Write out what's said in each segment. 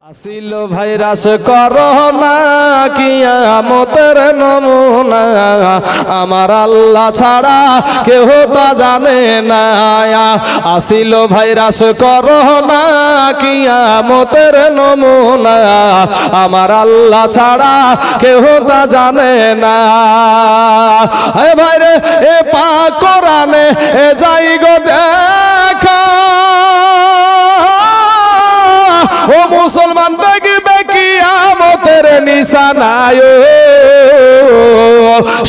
আসিল virus corona কিয়ামতের নমুনা, আমার আল্লাহ ছাড়া কেউ তা জানে না। আসিল ভাইরাস করোনা কিয়ামতের নমুনা, আমার আল্লাহ ছাড়া কেউ তা জানে না। হে ভাইরে এ পাক কোরআনে এ যাই গো দেখা, ও মুসলমান দেখবে কিয়ামতের নিশানায়,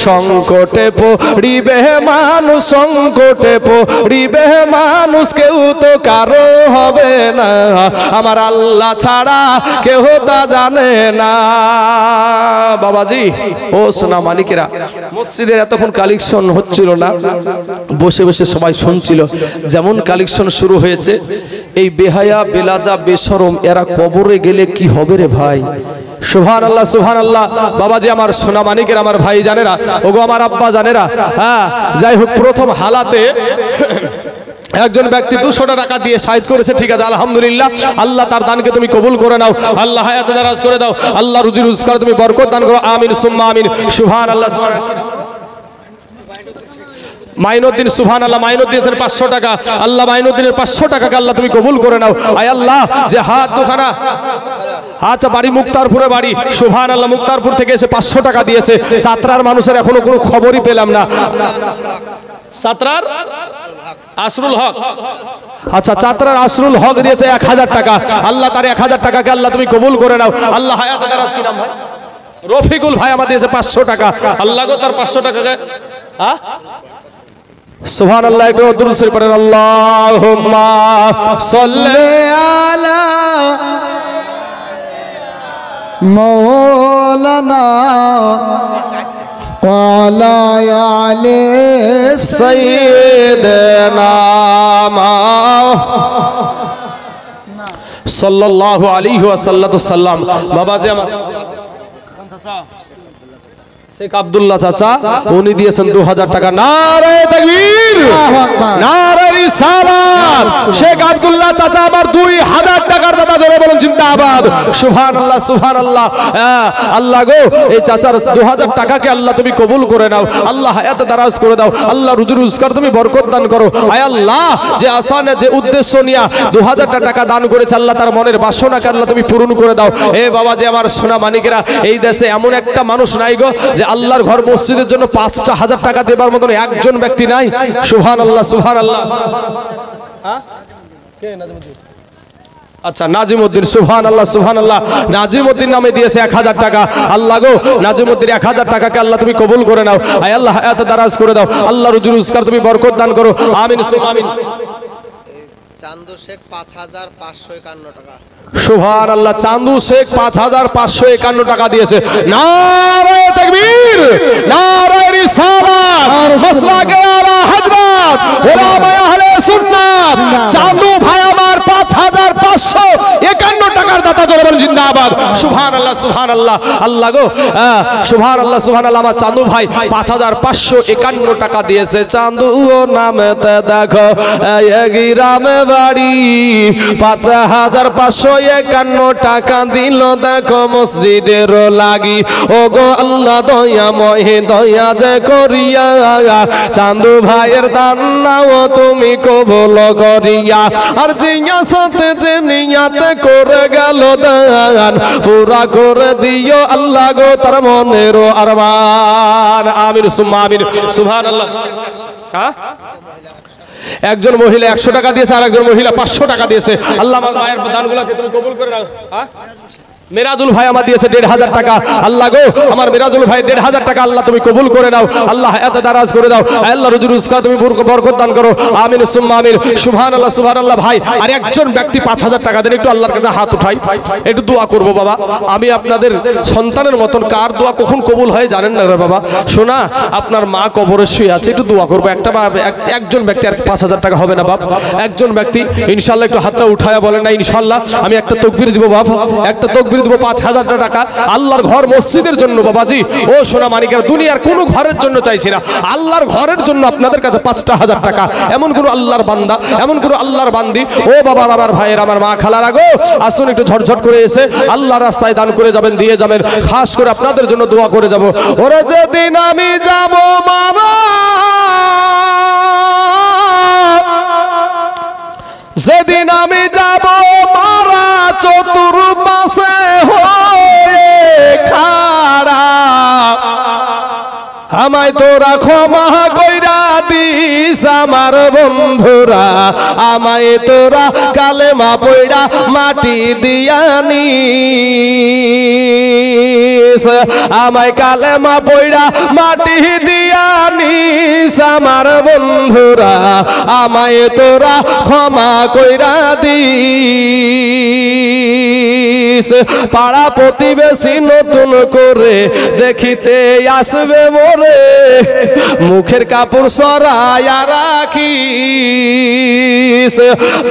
সংকটে পড়িবে মানুষ, সংকটে পড়িবে মানুষ, কেউ তো কারো হবে না, আমার আল্লাহ ছাড়া কেউ তা জানে না। বাবাজি ও সোনা মানিকেরা, মসজিদের এতক্ষণ কালেকশন হচ্ছিল না, বসে বসে সবাই শুনছিল। যেমন কালেকশন শুরু হয়েছে, এই বেহায়া বেলাজা বেশরম এরা কবরে গেলে কি হবে রে ভাই। সুবহানাল্লাহ সুবহানাল্লাহ। বাবাজি আমার সোনা মানিকের আমার ভাই জানেরা, ওগো আমার আব্বা জানেরা, হ্যাঁ যাই হোক, প্রথম হালাতে একজন ব্যক্তি 200 টাকা দিয়ে সাহায্য করেছে, ঠিক আছে আলহামদুলিল্লাহ। আল্লাহ তার দানকে তুমি কবুল করে নাও, আল্লাহ হায়াতে দারাজ করে দাও, আল্লাহ রুজি রোজগার তুমি বরকত দান করো, আমিন সুম্মা আমিন। সুবহানাল্লাহ সুবহানাল্লাহ। মাইনুদ্দিন সুবহানাল্লাহ, মাইনুদ্দিন 500 টাকা, আল্লাহ মাইনুদ্দিনের 500 টাকাকে আল্লাহ তুমি কবুল করে নাও। আয় আল্লাহ যে হাত দুখানা, আচ্ছা বাড়ি মুক্তারপুরে বাড়ি, সুবহানাল্লাহ, মুক্তারপুর থেকে এসে 500 টাকা দিয়েছে। চাতরার মানুষের এখনো কোনো খবরই পেলাম না। চাতরার আসরুল হক, আচ্ছা চাতরার আসরুল হক দিয়েছে 1000 টাকা, আল্লাহ তার 1000 টাকাকে আল্লাহ তুমি কবুল করে নাও। আল্লাহ হায়াতে দারাজ, কি নাম ভাই? রফিকুল ভাই আমার দিয়েছে 500 টাকা, আল্লাহ গো তার 500 টাকাকে সুবহানাল্লাহ। একটু দুরূদ শরীফ পড়েন, আল্লাহুম্মা সাল্লি আলা মাওলানা ওয়ালা আলি সাইয়্যিদিনা সাল্লাল্লাহু আলাইহি ওয়াসাল্লাম। বাবাজি আমার শেখ আব্দুল্লাহ চাচা, উনি দিয়েছেন 2000 টাকা। নারে তাকবীর, নারে রিসালাত। শেখ আব্দুল্লাহ চাচা আমার 2000 টাকার দাতা, জোরে বলুন জিন্দাবাদ। সুবহানাল্লাহ সুবহানাল্লাহ। আল্লাহ গো এই চাচার 2000 টাকাকে আল্লাহ তুমি কবুল করে নাও, আল্লাহ হায়াতে দারাজ করে দাও, আল্লাহ রুজি রোজগার তুমি বরকত দান করো। আয় আল্লাহ যে আসানে যে উদ্দেশ্য নিয়ে 2000 টাকা দান করেছে, আল্লাহ তার মনের বাসনাকে আল্লাহ তুমি পূরণ করে দাও। এ বাবা যে আমার সোনা মানিকেরা, এই দেশে এমন একটা মানুষ নাই গো যে আল্লাহর ঘর মসজিদের জন্য 5,000 টাকা দেবার মতন একজন ব্যক্তি নাই। সুবহানাল্লাহ সুবহানাল্লাহ। আচ্ছা নাজিমউদ্দিন, সুবহানাল্লাহ সুবহানাল্লাহ। নাজিমউদ্দিন নামে দিয়েছে 1000 টাকা, আল্লাহ গো নাজিমউদ্দিন 1000 টাকাকে আল্লাহ তুমি কবুল করে নাও। আয় আল্লাহ হায়াতে দারাজ করে দাও, আল্লাহ রুজি রোজগার তুমি বরকত দান করো, আমিন সুম্মা আমিন। চান্দু শেখ 5551 টাকা। সুবহানাল্লাহ, চান্দু শেখ 5551 টাকা দিয়েছে। নারে তাকবীর, নারে রিসালাত, মাসলাকে আলা হযরত উলামায়ে আহলে সুন্নাত। চান্দু ভাই আমার 5551 টাকার দাতা, জোরে বলুন জিন্দাবাদ। সুবহানাল্লাহ সুবহানাল্লাহ। আল্লাহ গো সুবহানাল্লাহ সুবহানাল্লাহ। আমার চান্দু ভাই 5551 টাকা দিয়েছে। চান্দু ও নামেতে দেখো গ্রামে বাড়ি, 5551 টাকা দিল দেখো মসজিদের লাগি। ও গো আল্লাহ দয়াময় দয়া যে করিয়া, চান্দু ভাইয়ের দান নাও তুমি কবুল করিয়া। আর জিয়া সাথে যে নিয়াতে করে গেল দান, পুরা করে দিও আল্লাহ গো তার মনের আরমান, আমিন সুম্মা আমিন। সুবহানাল্লাহ। হ্যাঁ একজন মহিলা 100 টাকা দিয়েছে, আর একজন মহিলা 500 টাকা দিয়েছে। আল্লাহ আমার মায়ের দানগুলোকে তুমি কবুল করে নাও। মেরাজুল ভাই আমার দিয়েছে 1500 টাকা, আল্লাহ গো আমার মেরাজুল ভাই 1500 টাকা আল্লাহ তুমি কবুল করে নাও, আল্লাহ হায়াতে দারাজ করে দাও, আল্লাহ রুজি রোজগার তুমি বরকত দান করো, আমিন সুম্মা আমিন। সুবহানাল্লাহ সুবহানাল্লাহ। ভাই আর একজন ব্যক্তি 5000 টাকা দেন, একটু আল্লাহর কাছে হাত উঠাই, একটু দোয়া করব বাবা। আমি আপনাদের সন্তানের মতন কার দোয়া কখন কবুল হয় জানেন না রে বাবা। শোনা আপনার মা কবরে শুয়ে আছে, একটু দোয়া করবো। একজন ব্যক্তি আর 5000 টাকা হবে না বাপ, একজন ব্যক্তি ইনশাআল্লাহ একটু হাতটা উঠায়া বলেন না ইনশাআল্লাহ। আমি একটা তাকবীর দিব বাপ, একটা তাকবীর করে দেবো 5,000 টাকা আল্লাহর ঘর মসজিদের জন্য। বাবাজি ও সোনা মানিকের, দুনিয়ার কোনো ঘরের জন্য চাইছি না, আল্লাহর ঘরের জন্য আপনাদের কাছে 5,000 টাকা। এমন কোনো আল্লাহর বান্দা, এমন কোনো আল্লাহর বান্দি, ও বাবার, আমার ভাইয়ের, আমার মা খালারা গো, আসুন একটু ঝটঝট করে এসে আল্লাহর রাস্তায় দান করে যাবেন, দিয়ে যাবেন। খাস করে আপনাদের জন্য দোয়া করে যাব। ওরে যেদিন আমি যাব মারা, যেদিন আমি যাব মারা, চতুর্পাশে হয়ে খাড়া, আমায় তোরা ক্ষমা কইরা দিস আমার বন্ধুরা, আমায় তোরা কালেমা পয়ড়া মাটি দিয়া নিস, আমায় কালেমা পয়ড়া মাটি দিয়া নিস আমার বন্ধুরা, আমায় তোরা ক্ষমা কইরা দিস। পাড়া প্রতিবেশী নতুন করে দেখিতে আসবে মোরে, মুখের কাপড় সরাইয়া রাখিস,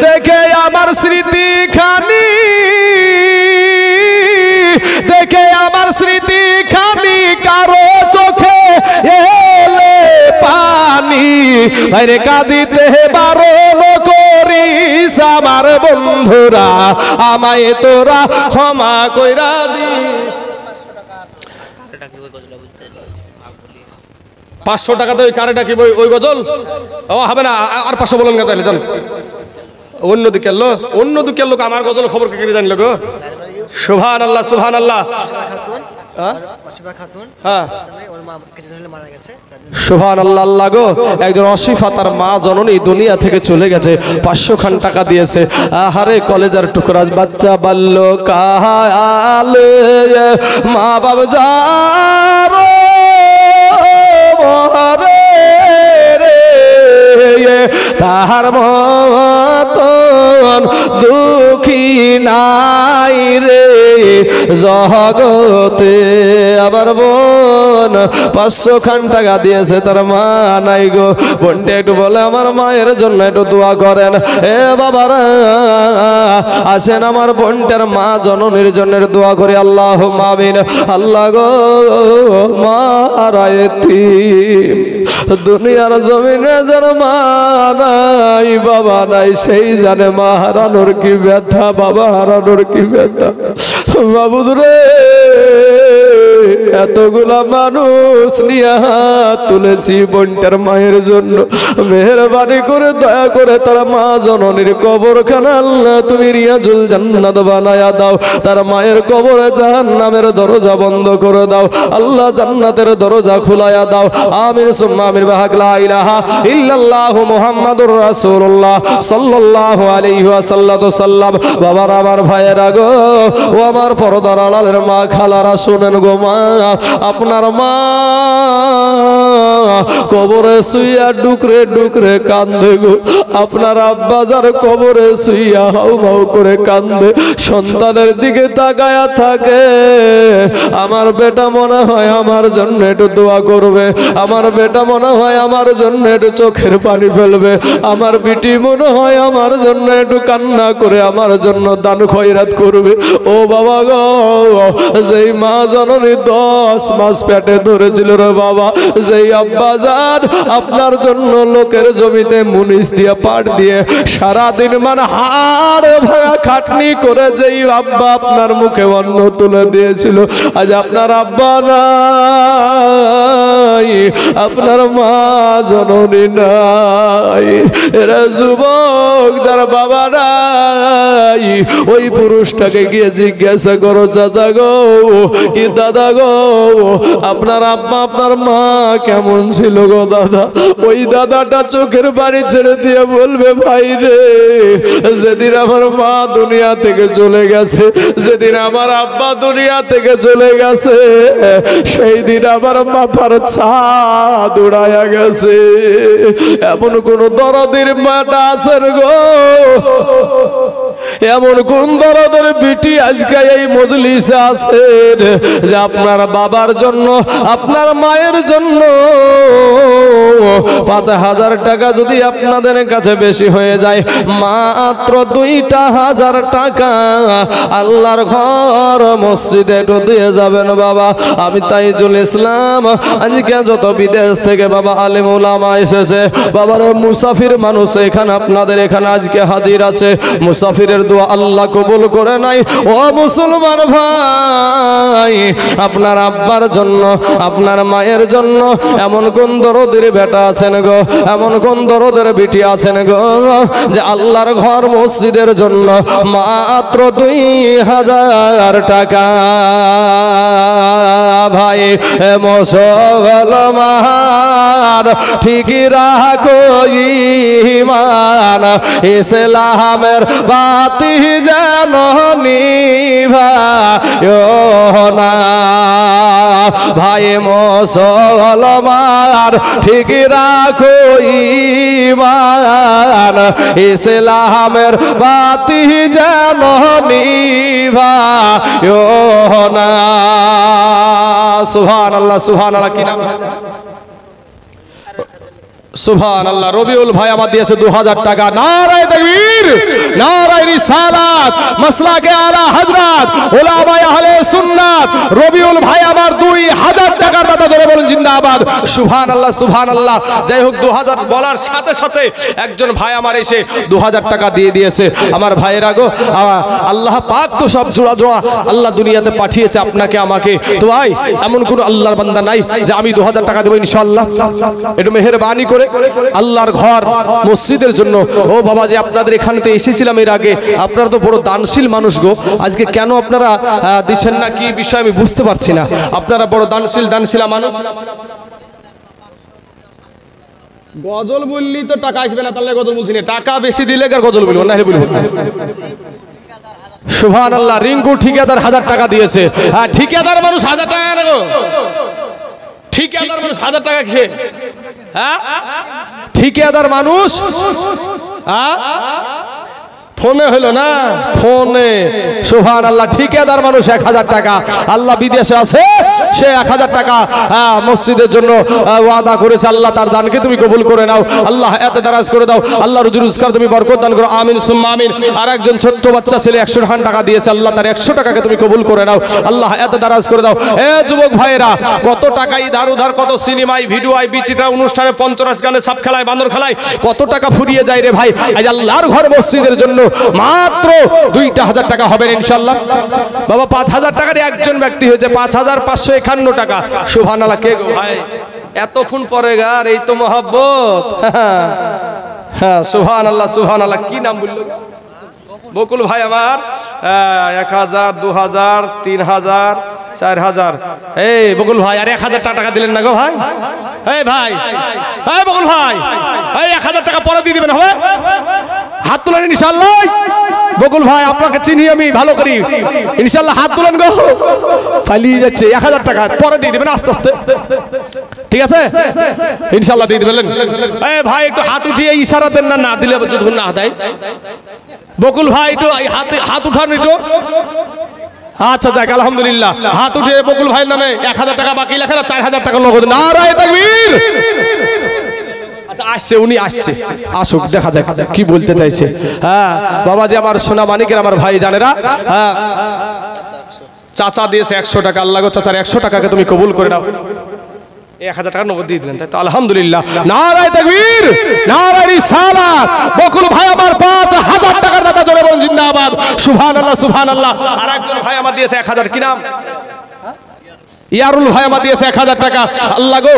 দেখে আমার স্মৃতি খানি, দেখে আমার স্মৃতি খানি, কারো চোখে এলে পানি, বাইরে কাঁদিতে বারণ করিস আমার বন্ধুরা, আমায় তোরা ক্ষমা কইরা দিস। 500 টাকাতে ওই কারে ডাকি ওই গজল ও হবে না, আর 500 বলেন না তাহলে যান। অন্যদিকে লোক, অন্যদিকে লোক আমার গজল খবর কে জানলো গো? সুবহানাল্লাহ, সুবহানাল্লাহ। হ্যাঁ সুবহানাল্লাহ। আল্লাহ গো, একজন অসিফা তার মা জননী দুনিয়া থেকে চলে গেছে, 500 খান টাকা দিয়েছে। আহারে কলেজার টুকরা বাচ্চা বাল্যকাল, মা বাবা যারো মরে রে, তাহার মতন দুঃখী নাই রে জগতে। আবার বোন 500 খান টাকা দিয়েছে, তার মা নাই গো। বোনটা একটু বলে আমার মায়ের জন্য একটু দোয়া করেন। এ বাবারা আসেন আমার বোনটার মা জননীর জন্য দোয়া করি। আল্লাহুম্মা আমিন। আল্লাহ গো, মারায়তি দুনিয়ার জমিনে যার মা নাই বাবা নাই, সেই জানে মা হারানোর কি ব্যথা, বাবা হারানোর কি ব্যথা। বাবুদরে এতগুলা মানুষ নিয়ে হাত তুলেছি বোনটার মায়ের জন্য, মেহেরবানি করে দয়া করে তার মা জননীর কবরখানা আল্লাহ তুমি রিয়াজুল জান্নাত বানায়া দাও, তার মায়ের কবরে জাহান্নামের দরজা বন্ধ করে দাও, আল্লাহ জান্নাতের দরজা খুলায়া দাও। আমিন সুম্মা আমিন। বাহাক লা ইলাহা ইল্লাল্লাহু মুহাম্মাদুর রাসূলুল্লাহ সাল্লাল্লাহু আলাইহি ওয়াসাল্লাম। বাবার, আমার ভাইয়েরা গো, ও আমার পর্দার আড়ালের মা খালারা শুনেন গো, মা আপনার মা কবরে শুইয়া ডুকরে ডুকরে কান্দে গো। আপনার আব্বা যার কবরে শুইয়া হাউ মাউ করে কান্দে, সন্তানের দিকে তাকায়া থাকে। আমার বেটা মনে হয় আমার জন্য একটু দোয়া করবে, আমার বেটা মনে হয় আমার জন্য একটু চোখের পানি ফেলবে, আমার বিটি মনে হয় আমার জন্য একটু কান্না করে আমার জন্য দান খয়রাত করবে। ও বাবা গো, যেই মা জননী 10 মাস পেটে ধরেছিল রে বাবা, যেই আব্বা জান আপনার জন্য লোকের জমিতে মুনিশ দিয়ে পাট দিয়ে সারাদিন মানে হাড় ভাঙা খাটনি করে যেই আব্বা আপনার মুখে অন্ন তুলে দিয়েছিল, আজ আপনার আব্বা নাই, আপনার মা জননী নাই। এরা যুবক যার বাবা নাই, ওই পুরুষটাকে গিয়ে জিজ্ঞাসা করো, চাচা গো কি দাদা গো, আপনার আব্বা আপনার মা কেমন ছিল গো দাদা? ওই দাদাটা চোখের পানি ছেড়ে দিয়ে বলবে, ভাই রে, যেদিন আমার মা দুনিয়া থেকে চলে গেছে, যেদিন আমার আব্বা দুনিয়া থেকে চলে গেছে, সেই দিন আমার মাথার ছাদ উড়াইয়া গেছে। এমন কোন দরদির মাটা আছেন গো, এমন কোন দরদের বিটি আজকে এই মজলিসে আছেন যে আপনার বাবার জন্য আপনার মায়ের জন্য 5,000 টাকা যদি আপনাদের কাছে বেশি হয়ে যায়, মাত্র 2,000 টাকা আল্লাহর ঘর মসজিদে একটু দিয়ে যাবেন বাবা। আমি তাইজুল ইসলাম, আজকে যত বিদেশ থেকে বাবা আলেম ওলামা এসেছে বাবার মুসাফির মানুষ এখানে আপনাদের এখানে আজকে হাজির আছে, মুসাফিরের দোয়া আল্লাহ কবুল করে নাই। ও মুসলমান ভাই, আপনার আব্বার জন্য আপনার মায়ের জন্য এমন কোন দরদের বেটা আছেন গো, এমন কোন দরদের বিটি আছেন গো যে আল্লাহর ঘর মসজিদের জন্য মাত্র 2,000 টাকা ভাই মুসলমান ঠিকই রাখো ঈমান, ইসলামের বাতি যেন নিভায়ো না ভাই মুসলমান ঠিকই রাখো ঈমান, ইসলামের বাতি যেন নিভায়ো না। সুবহানাল্লাহ সুবহানাল্লাহ, কি নাম? সুবহানাল্লাহ। রবিউল ভাই আমার দিয়েছে 2,000 টাকা। নারায়ে তাকবীর, নারায়ে রিসালাত, মাসলাকে আলা হযরত উলামায়ে আহলে সুন্নাত। রবিউল ভাই আমার 2,000 টাকার দাতা, ধরে বলুন জিন্দাবাদ। সুবহানাল্লাহ সুবহানাল্লাহ। যাই হোক, 2,000 বলার সাথে সাথে একজন ভাই আমার এসে 2,000 টাকা দিয়ে দিয়েছে। আমার ভাইয়েরা গো, আল্লাহ পাক তো সব জোড়া জোড়া আল্লাহ দুনিয়াতে পাঠিয়েছে আপনাকে আমাকে। তো ভাই, এমন কোন আল্লাহর বান্দা নাই যে আমি 2,000 টাকা দেবো ইনশাআল্লাহ? একটু মেহেরবানি করে আল্লাহর ঘর মসজিদের জন্য। ও বাবা, যে আপনাদের এখানেতে এসেছিলাম এর আগে, আপনারা তো বড় দানশীল মানুষ গো, আজকে কেন আপনারা দিচ্ছেন না কি বিষয় আমি বুঝতে পারছি না। আপনারা বড় দানশীলা মানুষ। গজল বললি তো টাকা আসবে না, তাহলে গজল বলছি না। টাকা বেশি দিলে আর গজল বলবো না, বলবো। সুবহানাল্লাহ। রিঙ্কু ঠিকাদার 1,000 টাকা দিয়েছে। হ্যাঁ, ঠিকাদার মানুষ 1,000 টাকা রাখো, ঠিকাদার মানুষ 1,000 টাকা খেয়ে, হ্যাঁ ঠিকাদার মানুষ ফোনে হলো না, ফোনে। সুবহানাল্লাহ। ঠিকাদার মানুষ 1,000 টাকা। আল্লাহ বিদেশে আছে, সে 1,000 টাকা মসজিদের জন্য ওয়াদা করেছে। আল্লাহ তার দানকে তুমি কবুল করে নাও, আল্লাহ এত দারাজ করে দাও, আল্লাহ রুজি রোজগার তুমি বরকত দান করো, আমিন সুম্মা আমিন। আর একজন ছোট্ট বাচ্চা ছেলে 100 টাকা দিয়েছে, আল্লাহ তার 100 টাকাকে তুমি কবুল করে নাও, আল্লাহ এত দারাজ করে দাও। এ যুবক ভাইয়েরা, কত টাকা ইধার উধার, কত সিনেমায় ভিডিওয় বিচিত্রা অনুষ্ঠানে পঞ্চরাস গানে সাপ খেলায় বান্দর খেলায় কত টাকা ফুরিয়ে যায় রে ভাই। আজ আল্লাহর ঘর মসজিদের জন্য মাত্র 2,000 টাকা হবে ইনশাআল্লাহ। বাবা 5,000 টাকার একজন ব্যক্তি হয়েছে 5,551 টাকা। সুবহানাল্লাহ। কে গো ভাই এতক্ষণ পরে গার, এই তো মহব্বত। হ্যাঁ সুবহানাল্লাহ সুবহানাল্লাহ। কি নাম বললো? বকুল ভাই আমার 1,000 2,000 3,000 4,000। এই বকুল ভাই, আর 1,000 টাকা দিলেন না গো ভাই? এই ভাই, এই বকুল ভাই, এই 1,000 টাকা পরে দিয়ে দিবেন, হবে? হাত তুলেন ইনশাআল্লাহ। বকুল ভাই, আপনাকে চিনি আমি ভালো করি, ইনশাআল্লাহ হাত তুলেন গো। পালিয়ে যাচ্ছে। 1,000 টাকা পরে দিয়ে দিবেন আস্তে আস্তে, ঠিক আছে? ইনশাআল্লাহ দিয়ে দিবেন। এই ভাই, একটু হাত উঠিয়ে ইশারা দেন না, না দিলে যদি না দেয়। বকুল ভাই, একটু হাত উঠান একটু। আচ্ছা যাক, আলহামদুলিল্লাহ। হাত উঠে বকুল ভাইয়ের নামে 1,000 টাকা বাকি লেখেন, 4,000 টাকা নগদ। নারায়ে তাকবীর। আচ্ছা আসছে, উনি আসছে, আসুক, দেখা যাক কি বলতে চাইছে। হ্যাঁ বাবা, যে আমার সোনা মানিকের আমার ভাই জানেরা, হ্যাঁ চাচা দিয়েছে 100 টাকা। আল্লাহ গো, চাচার 100 টাকাকে তুমি কবুল করে নাও। 1,000 টাকা নগদ দিয়ে দিলেন, তাই তো আলহামদুলিল্লাহ। নারায়ে তাকবীর, নারায়ে রিসালাত। বকুল ভাই আমার 5,000 টাকার দাতা, জোরে বলুন জিন্দাবাদ। সুবহানাল্লাহ সুবহানাল্লাহ। আর একজন ভাই আমার দিয়েছে 1,000। কি নাম? ইয়ারুল ভাই আমার দিয়েছে 1,000 টাকা। আল্লাহ গো,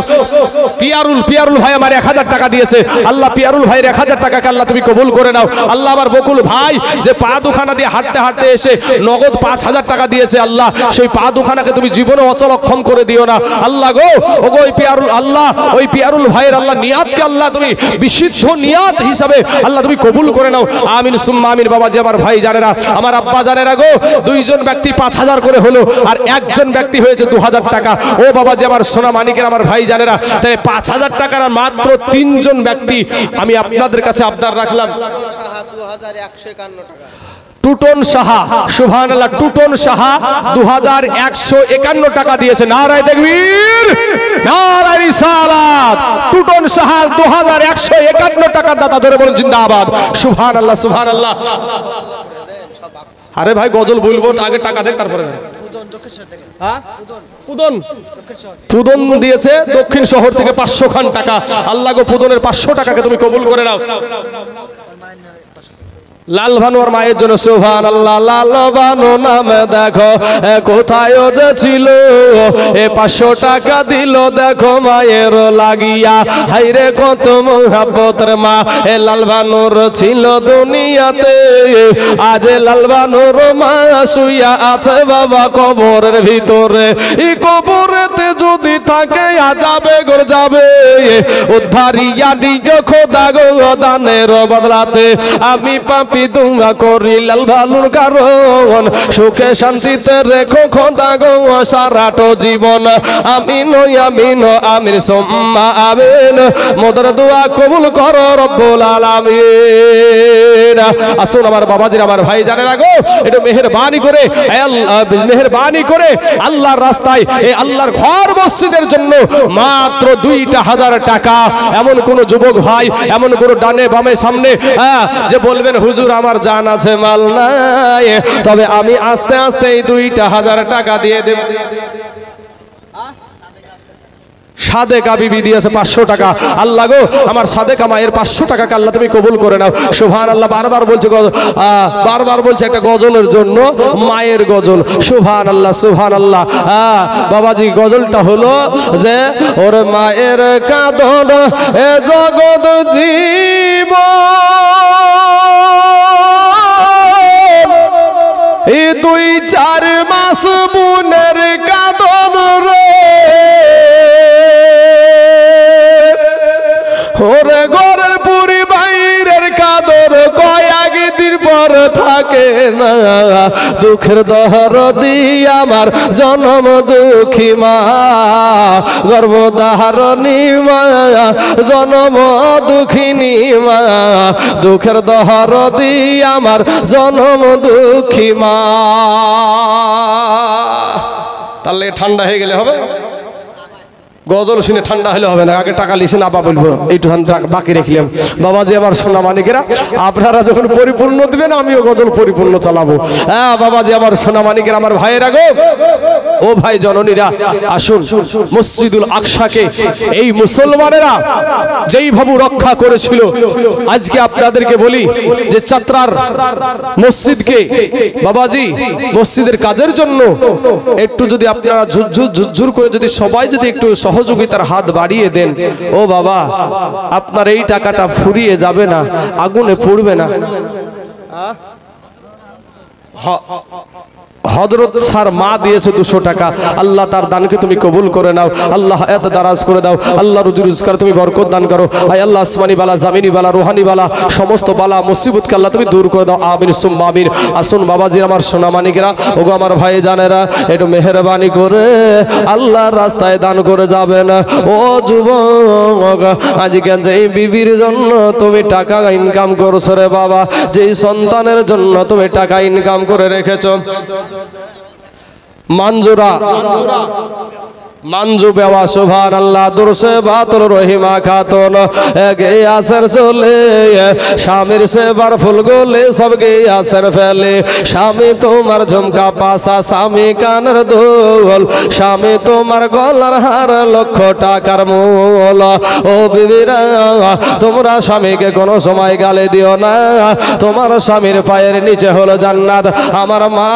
পিয়ারুল ভাই আমার 1,000 টাকা দিয়েছে। আল্লাহ পিয়ারুল ভাইয়ের 1,000 টাকাকে আল্লাহ তুমি কবুল করে নাও। আল্লাহ আমার বকুল ভাই যে পা দুখানা দিয়ে হাঁটতে হাঁটতে এসে নগদ 5,000 টাকা দিয়েছে, আল্লাহ সেই পা দুখানাকে তুমি জীবনে অচল অক্ষম করে দিও না। আল্লাহ গো, ওগো ওই পিয়ারুল, আল্লাহ ওই পিয়ারুল ভাইয়ের আল্লাহ নিয়াতকে আল্লাহ তুমি বিশুদ্ধ নিয়াত হিসাবে আল্লাহ তুমি কবুল করে নাও, আমিন সুম্মা আমিন। বাবা যে আমার ভাই জানেরা, আমার আব্বা জানেরা গো, 2জন ব্যক্তি 5,000 করে হলো, আর একজন ব্যক্তি হয়েছে 2,000 টাকা। ও বাবা যে আমার সোনা মানিকের আমার ভাই জানেরা, তাই 5,000 টাকার মাত্র 3জন ব্যক্তি আমি আপনাদের কাছে আবদার রাখলাম। টুটন সাহা, সুবহানাল্লাহ, টুটন সাহা 2151 টাকা দিয়েছে। নারায়ে তাকবীর, নারায়ে রিসালাত। টুটন সাহা 2151 টাকার দাতা, ধরে বলুন জিন্দাবাদ। সুবহানাল্লাহ, সুবহানাল্লাহ। আরে ভাই গজল বলবো, আগে টাকা দেখ তারপরে। পুদন দিয়েছে দক্ষিণ শহর থেকে 500 খান টাকা। আল্লাহ গো, পুদনের 500 টাকাকে তুমি কবুল করে নাও। লাল ভানুয়ার মায়ের জন্য সুবহানাল্লাহ। লাল ভানু নামে দেখো কোথায় যে ছিল, 500 টাকা দিল দেখো মায়ের লাগিয়া। হাইরে কত মোহাব্বতের মা এ লাল ভানুর ছিল দুনিয়াতে। আজ লাল ভানুর মা শুইয়া আছে বাবা কবরের ভিতরে। এই কবরেতে যদি থাকে আজাবে গর যাবে, উদ্ধারিয়া দিগো খোদা গো দানের বদলাতে। আমি পাপি দুয়া করি লাল ভানুর কারণ, সুখে শান্তিতে রেখো খোদা গো সারাটো জীবন। আমিন আমিন আমির সুম্মা আমিন। মোদের দোয়া কবুল করো রব্বুল আলামিন। আসুন আমার বাবাজির, আমার ভাই জানেন গো, একটু মেহেরবানি করে, মেহেরবানি করে আল্লাহর রাস্তায়, এই আল্লাহর ঘর মসজিদের জন্য মাত্র 2,000 টাকা। এমন কোন যুবক ভাই, এমন কোন ডানে বামে সামনে যে বলবেন হুজুর আমার জান আছে মাল নাই, তবে আমি আস্তে আস্তে এই 2,000 টাকা দিয়ে দেব। সাদেকা বিবি দিয়েছে 500 টাকা। আল্লাহ গো, আমার সাদেকা মায়ের 500 টাকাকে আল্লাহ তুমি কবুল করে নাও। সুবহানাল্লাহ। বারবার বলছে, বারবার বলছে একটা গজলের জন্য, মায়ের গজল। সুবহানাল্লাহ, সুবহানাল্লাহ। বাবাজি গজলটা হলো যে ওরে মায়ের কাঁদন এ জগৎ জীব, এই 2-4 মাস বুনের কাঁদন রে। ওরে ঘরের পুরি বাইরের কাঁদন কয়েকদিন পর থাকে না। দুঃখের দহরদি আমার জনম দুঃখী মা, গর্ভধারণী মা, জনম দুঃখিনী মা। দুঃখের দহরদি আমার জনম দুঃখী মা। তাহলে ঠান্ডা হয়ে গেলে হবে? গজল শুনে ঠান্ডা হলে হবে না, আগে টাকা লিখে না বলবো, এইটু বাকি রাখলাম। বাবাজি আমার সোনা মানিকেরা, আপনারা যখন পরিপূর্ণ দিবেন আমিও গজল পরিপূর্ণ চালাবো। হ্যাঁ বাবাজি আমার সোনা মানিকেরা, আমার ভাইয়েরা গো, ও ভাই জননীরা, আসুন মসজিদুল আকসাকে এই মুসলমানেরা যেইভাবে রক্ষা করেছিল, আজকে আপনাদেরকে বলি যে চাত্রার মসজিদকে বাবাজি মসজিদের কাজের জন্য একটু যদি আপনারা ঝুরঝুর করে যদি সবাই যদি একটু সহযোগিতার হাত বাড়িয়ে দেন, ও বাবা আপনার এই টাকাটা ফুরিয়ে যাবে না, আগুনে পুড়বে না। হযরত স্যার মা দিয়েছে 200 টাকা। আল্লাহ তার দানকে তুমি কবুল করে নাও। আল্লাহ এত দারাজ করে দাও। আল্লাহ রুজি রোজগার তুমি বরকত দান করো। আয় আল্লাহ আসমানি বালা, জামিনি বালা, রুহানি বালা, সমস্ত বালা মুসিবতকে আল্লাহ তুমি দূর করে দাও। আমিন সুম্মা আমিন। আসুন বাবাজি আমার সোনা মানিকেরা, ওগো আমার ভাই জানেরা, একটু মেহেরবানি করে আল্লাহর রাস্তায় দান করে যাবেন। ও যুবক, আজকে যেই বিবির জন্য তুমি টাকা ইনকাম করছো রে বাবা, যেই সন্তানের জন্য তুমি টাকা ইনকাম করে রেখেছো, মানজুরা মানজু বেওয়া সুবহানাল্লাহ। দুরসে বাতর রহিমা খাতুন গে আসর চলে, স্বামীর সেবার ফুল গোলে সবকে আসর ফেলে। স্বামী তোমার ঝুমকা পাসা, স্বামী কানের দোল, স্বামী তোমার গলার হার, 1,00,000 টাকার মূল। ও বিবিরা তোমরা স্বামীকে কোনো সময় গালে দিও না, তোমার স্বামীর পায়ের নিচে হলো জান্নাত। আমার মা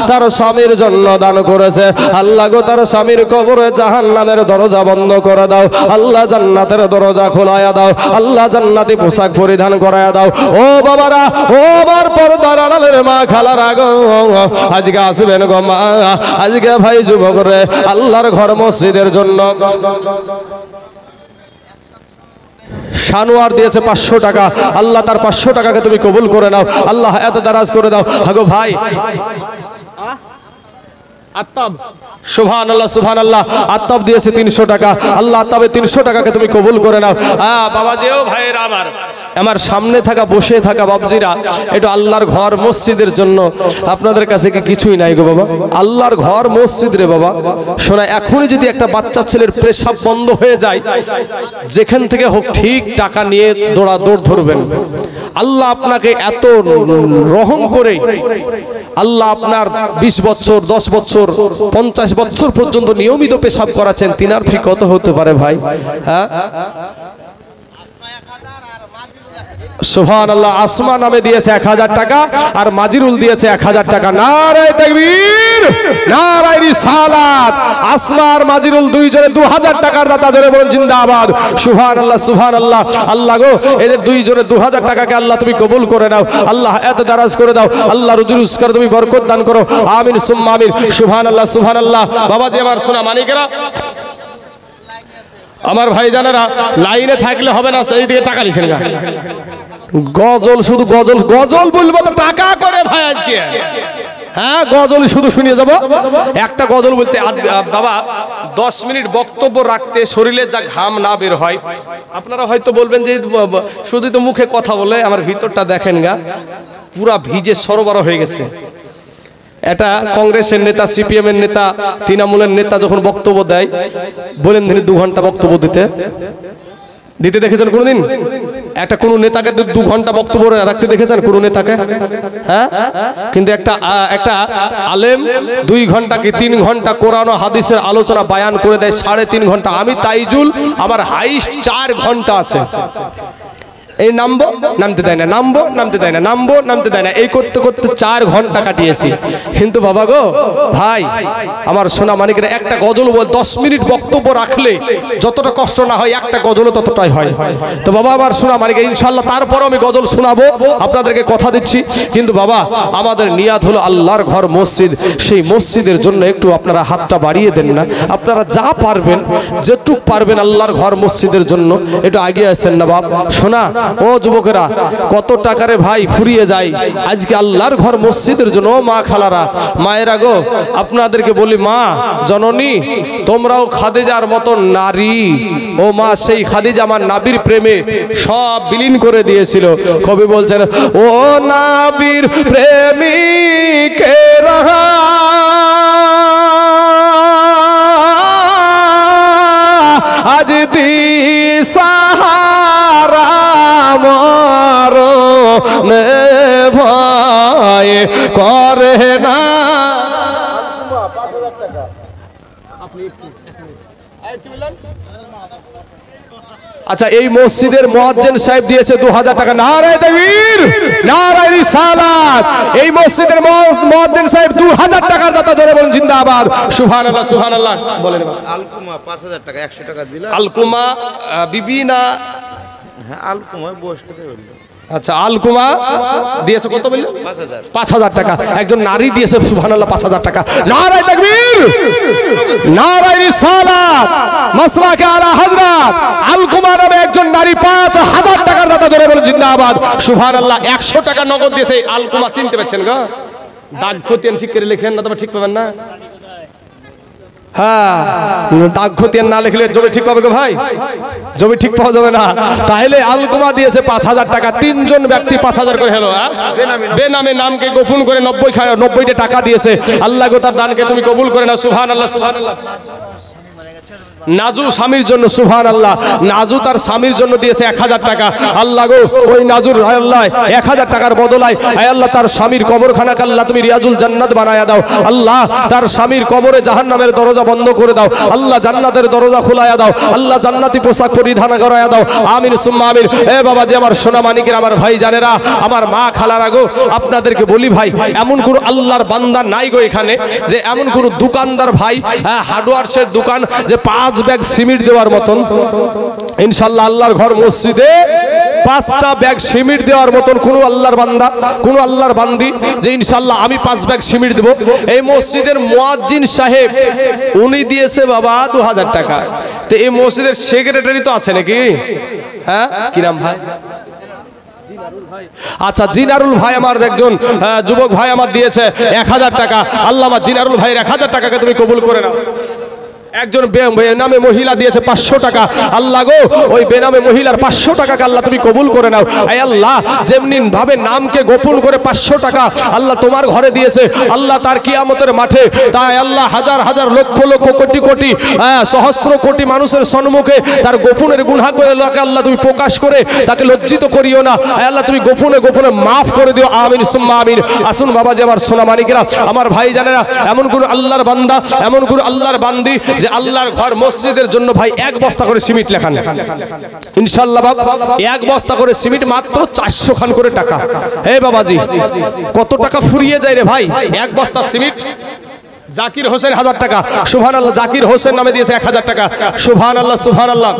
তার স্বামীর জন্য দান করেছে। আল্লাহ গো তার স্বামীর কবরে জাহান্নামের দরজা বন্ধ করে দাও। আল্লাহ জান্নাতের দরজা খোলায়া দাও। আল্লাহ জান্নাতি পোশাক পরিধান করায়া দাও। ও বাবারা, ও আমার পর্দার আড়ালের মা খালারা গো, আজকে আসবেন গো মা, আজকে ভাই যুবক রে আল্লাহর ঘর মসজিদের জন্য শানোয়ার দিয়েছে 500 টাকা। আল্লাহ তার 500 টাকাকে তুমি কবুল করে নাও। আল্লাহ এত দারাজ করে দাও। হাগো ভাই আত্তাব, সুবহানাল্লাহ সুবহানাল্লাহ, আত্তাব দিয়েছে 300 টাকা। আল্লাহ আত্তাবে 300 টাকাকে তুমি কবুল করে নাও। বাবাজি ও ভাইয়েরা আমার, আমার সামনে থাকা বসে থাকা বাবজিরা, একটু আল্লাহর ঘর মসজিদের জন্য আপনাদের কাছে কি কিছুই নাই গো বাবা? আল্লাহর ঘর মসজিদ রে বাবা। শোনা, এখনই যদি একটা বাচ্চা ছেলের পেশাব বন্ধ হয়ে যায়, যেখান থেকে হোক ঠিক টাকা নিয়ে দৌড় ধরবেন। আল্লাহ আপনাকে এত রহম করে আল্লাহ আপনার 20 বছর 10 বছর 50 বছর পর্যন্ত নিয়মিত পেশাব করাচ্ছেন, তিনার ফি কত হতে পারে ভাই? হ্যাঁ, সুবহানাল্লাহ। আসমা নামে দিয়েছে 1000 টাকা আর মাজিরুল দিয়েছে 1000 টাকা। নারায়ে তাকবীর, নারায়ে রিসালাত। আসমা আর মাজিরুল দুইজনে 2000 টাকার দাতা, জোরে বলুন জিন্দাবাদ। সুবহানাল্লাহ, সুবহানাল্লাহ। আল্লাহ গো, এদের দুইজনে 2000 টাকাকে আল্লাহ তুমি কবুল করে নাও। আল্লাহ এত দারাজ করে দাও। আল্লাহ রুজি রোজগার তুমি বরকত দান করো। আমিন সুম্মা আমিন। সুবহানাল্লাহ, সুবহানাল্লাহ। বাবাজি আমার সোনা মানিকেরা, আমার ভাই জানেরা, লাইনে থাকলে হবে না, এই দিকে টাকা নিছেন গা। গজল, শুধু গজল গজল বলবো তো টাকা করে ভাই আজকে। হ্যাঁ, গজল শুধু শুনিয়ে যাব। একটা গজল বলতে বাবা 10 মিনিট বক্তব্য রাখতে শরীরে যা ঘাম না বের হয়। আপনারা হয়তো বলবেন যে শুধু তো মুখে কথা বলে, আমার ভিতরটা দেখেন গা, পুরা ভিজে সরবরাহ হয়ে গেছে। এটা কংগ্রেসের নেতা, সিপিএম এর নেতা, তৃণমূলের নেতা যখন বক্তব্য দেয়, বলেন 2 ঘন্টা বক্তব্য দিতে দেখেছেন কোনদিন? একটা কোন নেতাকে 2 ঘন্টা বক্তব্য রাখতে দেখেছেন কোন নেতাকে? হ্যাঁ, কিন্তু একটা আলেম 2 ঘন্টা কি 3 ঘন্টা কোরআন ও হাদিসের আলোচনা বায়ান করে দেয় 3.5 ঘন্টা। আমি তাইজুল, আমার হাইস্ট 4 ঘন্টা আছে। এই নামবো নামতে দেয় না, নামবো নামতে দেয় না, নামবো নামতে দেয় না, এই করতে করতে 4 ঘন্টা কাটিয়েছি। কিন্তু বাবা গো ভাই আমার সোনা মানিকের, একটা গজল বল 10 মিনিট বক্তব্য রাখলে যতটা কষ্ট না হয়, একটা গজলও ততটাই হয়। তো বাবা আমার সোনা মানিকের, ইনশাল্লাহ তারপরও আমি গজল শোনাবো, আপনাদেরকে কথা দিচ্ছি। কিন্তু বাবা আমাদের নিয়াত হলো আল্লাহর ঘর মসজিদ, সেই মসজিদের জন্য একটু আপনারা হাতটা বাড়িয়ে দেন না। আপনারা যা পারবেন, যেটুক পারবেন আল্লাহর ঘর মসজিদের জন্য একটু এগিয়ে আসেন না বাপ। শোনা ও যুবকেরা, কত টাকারে ভাই ফুরিয়ে যায় আজকে আল্লাহর ঘর মসজিদের জন্য। ও মা খালারা, মায়েরা গো, আপনাদেরকে বলি, মা জননী, তোমরাও খাদিজার মতো নারী। ও মা, সেই খাদিজা আমার নাবির প্রেমে সব বিলীন করে দিয়েছিল। কবি বলছেন, ও নাবির প্রেমিকেরা আজ দিশাহারা মরণে ভয় করে না। 5000 টাকা। আচ্ছা, এই মসজিদের মুয়াজ্জিন সাহেব দিয়েছে 2000 টাকা। নারায়ে তাকবীর, নারায়ে রিসালাত। এই মসজিদের মুয়াজ্জিন সাহেব 2000 টাকার দাতা, জোরে বলুন জিন্দাবাদ। সুবহানাল্লাহ, সুবহানাল্লাহ। বলেন আলকুমা 5000 টাকা, 100 টাকা দিলা। আলকুমা বিবি না? হ্যাঁ, আলকুমা বয়স্কদের বললো। আচ্ছা, আলকুমা দিয়েছে কত বললে? 5000। 5000 টাকা। একজন নারী দিয়েছে সুবহানাল্লাহ 5000 টাকা। নারায়ে তাকবীর, নারায়ে রিসালাত। মাসলাকে আলা হযরত আলকুমা নামে একজন নারী 5000 টাকার দাতা, জোরে বলে জিন্দাবাদ। সুবহানাল্লাহ। 100 টাকা নগদ দিয়েছে আলকুমা। চিনতে পারছেন গো? দাগ খতিয়ান ঠিক করে লিখেন না, তবে ঠিক পাবেন না। হ্যাঁ, দাগ খতিয়ান না লিখলে জমি ঠিক পাবে গো ভাই, জমি ঠিক পাওয়া যাবে না। তাহলে আলকুমা দিয়েছে 5000 টাকা। 3 জন ব্যক্তি 5000 করে হলো। বেনামে নামকে গোপন করে 90টা টাকা দিয়েছে। আল্লাহ গো তার দানকে তুমি কবুল করে নাও। সুবহানাল্লাহ, সুবহানাল্লাহ। নাজু স্বামীর জন্য, সুবহানাল্লাহ, নাজু তার স্বামীর জন্য দিয়েছে 1000 টাকা। আল্লাহ গো, ওই নাজুর আল্লাহ 1000 টাকার বদলায় আল্লাহ তার স্বামীর কবরখানাকে আল্লাহ তুমি রিয়াজুল জান্নাত বানায়া দাও। আল্লাহ তার স্বামীর কবরে জাহান্নামের দরজা বন্ধ করে দাও। আল্লাহ জান্নাতের দরজা খোলায়া দাও। আল্লাহ জান্নাতি পোশাক পরিধান করায়া দাও। আমিন সুম্মা আমিন। এ বাবা যে আমার সোনা মানিকের, আমার ভাই জানেরা, আমার মা খালারা গো, আপনাদেরকে বলি ভাই, এমন কোন আল্লাহর বান্দা নাই গো এখানে যে এমন কোন দোকানদার ভাই, হার্ডওয়ার্সের দোকান, যে 5 ব্যাগ সিমেন্ট দেওয়ার মতন। ইনশাআল্লাহ আল্লাহর ঘর মসজিদে 5টা ব্যাগ সিমেন্ট দেওয়ার মতন কোন আল্লাহর বান্দা, কোন আল্লাহর বান্দি যে ইনশাআল্লাহ আমি 5 ব্যাগ সিমেন্ট দেব, এই মসজিদের মুয়াজ্জিন সাহেব উনি দিয়েছে বাবা 2000 টাকা। তো এই মসজিদের সেক্রেটারি তো আছে নাকি? হ্যাঁ, কি নাম ভাই? আচ্ছা, জিনারুল ভাই আমার একজন যুবক ভাই আমার দিয়েছে 1000 টাকা। আল্লাহ আমার জিনারুল ভাইয়ের 1000 টাকাকে তুমি কবুল করে নাও। একজন বেনামে মহিলা দিয়েছে 500 টাকা। আল্লাহ গো, ওই বেনামে মহিলার 500 টাকাকে আল্লাহ তুমি কবুল করে নাও। আয় আল্লাহ, যেমনি ভাবে নামকে গোপন করে 500 টাকা আল্লাহ তোমার ঘরে দিয়েছে, আল্লাহ তার কিয়ামতের মাঠে, তাই আল্লাহ হাজার হাজার লক্ষ লক্ষ কোটি কোটি সহস্র কোটি মানুষের সম্মুখে তার গোপনের গুনাহগুলোকে আল্লাহ তুমি প্রকাশ করে তাকে লজ্জিত করিও না। আয় আল্লাহ তুমি গোপনে গোপনে মাফ করে দিও। আমিন সুম্মা আমিন। আসুন বাবাজি আমার সোনা মানিকেরা, আমার ভাই জানেরা, এমন কোন আল্লাহর বান্দা, এমন কোন আল্লাহর বান্দি যে আল্লাহর ঘর মসজিদের জন্য ভাই 1 বস্তা করে সিমেন্ট লেখান ইনশাআল্লাহ। বাবা 1 বস্তা করে সিমেন্ট মাত্র 400 খান করে টাকা। হে বাবাজি, কত টাকা ফুরিয়ে যায় রে ভাই 1 বস্তা সিমেন্ট। জাকির হোসেন 1000 টাকা, সুবহানাল্লাহ। জাকির হোসেন নামে দিয়েছে 1000 টাকা, সুবহানাল্লাহ সুবহানাল্লাহ।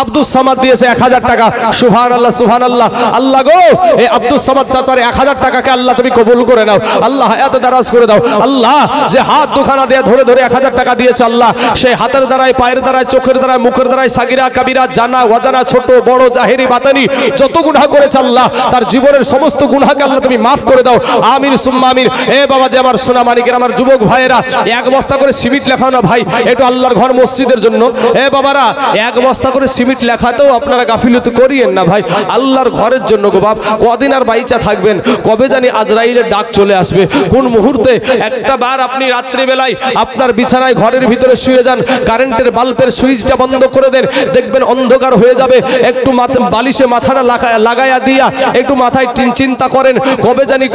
আব্দুল সামাদ দিয়েছে 1000 টাকা, সুবহানাল্লাহ সুবহানাল্লাহ। আল্লাহ গো, এই আব্দুল সামাদ চাচার 1000 টাকাকে আল্লাহ তুমি কবুল করে নাও। আল্লাহ এত দারাজ করে দাও। আল্লাহ যে হাত দুখানা দিয়ে ধরে ধরে 1000 টাকা দিয়েছে, আল্লাহ সেই হাতের দ্বারাই, পায়ের দ্বারাই, চোখের দ্বারাই, মুখের দ্বারাই সাগিরা কাবিরা, জানা অজানা, ছোট বড়, জাহেরি বাতানি যত গুনাহ করেছে আল্লাহ তার জীবনের সমস্ত গুনাহকে আল্লাহ তুমি মাফ করে দাও। আমিন সুম্মা আমিন। এ বাবা যে আমার সোনা মানিকের, আমার যুবক ভাইয়েরা, 1 বস্তা করে সিমেন্ট লেখাও না ভাই, একটু আল্লাহর ঘর মসজিদের জন্য। এ বাবারা 1 বস্তা করে সিমেন্ট লেখাতেও আপনারা গাফিলতি করিয়েন না ভাই, আল্লাহর ঘরের জন্য গো বাপ। কদিন আর বাইচা থাকবেন, কবে জানি আজরাইলের ডাক চলে আসবে, কোন মুহূর্তে। একটা বার আপনি রাত্রিবেলায় আপনার বিছানায় ঘরের ভিতরে শুয়ে যান, কারেন্টের বাল্বের সুইচটা বন্ধ করে দেন, দেখবেন অন্ধকার হয়ে যাবে। একটু বালিশে মাথাটা লাগায়া দিয়া একটু মাথায় চিন্তা করেন, কবে জানি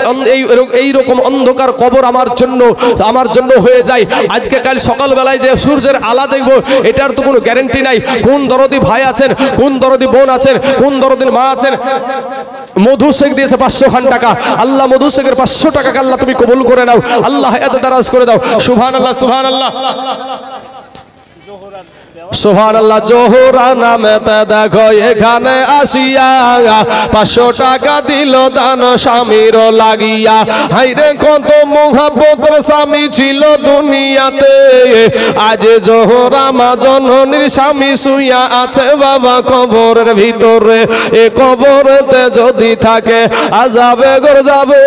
এই রকম অন্ধকার কবর আমার জন্য হয়ে যায়। আজকে কাল সকালবেলায় যে সূর্যের আলা দেখবো, এটার তো কোনো গ্যারেন্টি নাই। কোন দরদি ভাই আছেন, কোন দরদি বোন আছেন, কোন দরদির মা আছেন। মধু শেখ দিয়েছে 500 খান টাকা। আল্লাহ মধু শেখের 500 টাকাকে আল্লাহ তুমি কবুল করে নাও। আল্লাহ এত দারাজ করে দাও। সুবহানাল্লাহ সুবহানাল্লাহ সুবহানাল্লাহ। জোহরা নামেতে দেখো এখানে আসিয়া 500 টাকা দিল দান স্বামীর লাগিয়া। হাইরে কত মোহাব্বতের স্বামী ছিল দুনিয়াতে, আজ জোহরা মা জননীর স্বামী শুইয়া আছে বাবা কবরের ভিতরে। এ কবরেতে যদি থাকে আযাবে গর যাবে,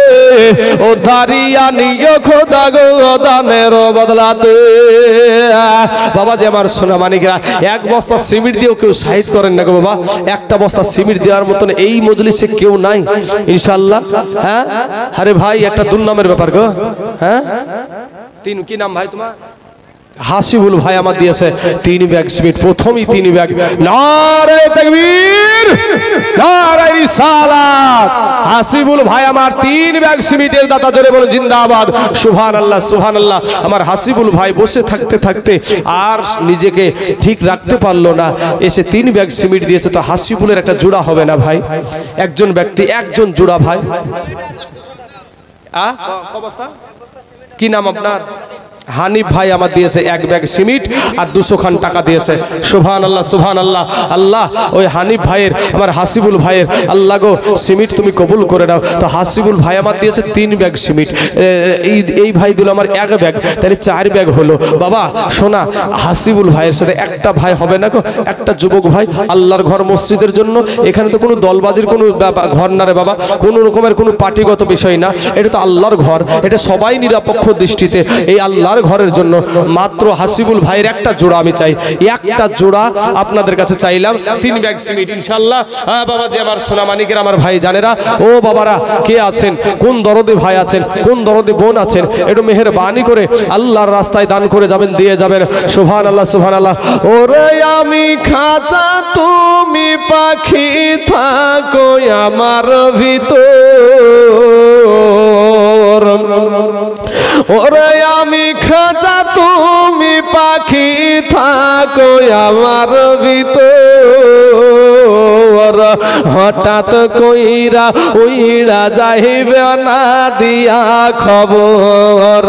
ও ধারিয়া নিও খোদা গো দানের বদলাতে। বাবা যে আমার সোনা মানিকেরা, 1 বস্তা সিমেন্ট দিয়েও কেউ সাহিদ করেন না গো বাবা। 1টা বস্তা সিমেন্ট দেওয়ার মতন এই মজলিসে কেউ নাই ইনশাআল্লাহ। হ্যাঁ আরে ভাই, একটা দুর্নামের ব্যাপার গো। হ্যাঁ কি নাম ভাই তোমার? হাসিবুল ভাই আমার দিয়েছে 3 ব্যাগ সিমেন্ট, প্রথমই 3 ব্যাগ। নারে তাকবীর, নারে রিসালাত। হাসিবুল ভাই আমার 3 ব্যাগ সিমেন্টের দাতা, জোরে বলুন জিন্দাবাদ। সুবহানাল্লাহ সুবহানাল্লাহ। আমার হাসিবুল ভাই বসে থাকতে থাকতে আর নিজেকে ঠিক রাখতে পারলো না, এসে 3 ব্যাগ সিমেন্ট দিয়েছে। তো হাসিবুলের একটা জোড়া হবে না ভাই? একজন ব্যক্তি একজন জোড়া ভাই। কি নাম আপনার? হানিফ ভাই আমার দিয়েছে 1 ব্যাগ সিমেন্ট আর 200 খান টাকা দিয়েছে। সুবহানাল্লাহ সুবহানাল্লাহ। আল্লাহ ওই হানিফ ভাইয়ের, আমার হাসিবুল ভাইয়ের আল্লাহ গো সিমেন্ট তুমি কবুল করে নাও। তো হাসিবুল ভাই আমার দিয়েছে 3 ব্যাগ সিমেন্ট, এই ভাই দিল আমার 1 ব্যাগ, তাহলে 4 ব্যাগ হলো। বাবা শোনা, হাসিবুল ভাইয়ের সাথে একটা ভাই হবে না গো, একটা যুবক ভাই আল্লাহর ঘর মসজিদের জন্য। এখানে তো কোনো দলবাজির কোনো ঘর না রে বাবা, কোনো রকমের কোনো পার্টিগত বিষয় না, এটা তো আল্লাহর ঘর, এটা সবাই নিরপেক্ষ দৃষ্টিতে এই আল্লাহ ঘরের জন্য। মাত্র হাসিবুল ভাইয়ের একটা জোড়া আমি চাই, একটা জোড়া আপনাদের কাছে চাইলাম, 3 ব্যাগ সিমেন্ট ইনশাআল্লাহ। বাবা যে আমার সোনা মানিকের, আমার ভাই জানেরা, ও বাবারা কে আছেন, কোন দরদি ভাই আছেন, কোন দরদি বোন আছেন, একটু মেহেরবানি করে আল্লাহর রাস্তায় দান করে যাবেন, দিয়ে যাবেন। সুবহানাল্লাহ সুবহানাল্লাহ। ওরে আমি খাঁচা তুমি পাখি থাকো আমার ভিতর, ওরে আমি খাঁচা তুমি পাখি থাকো আমার ভিতর। হঠাৎ কইরা উইড়া যাইবে না দিয়া খবর,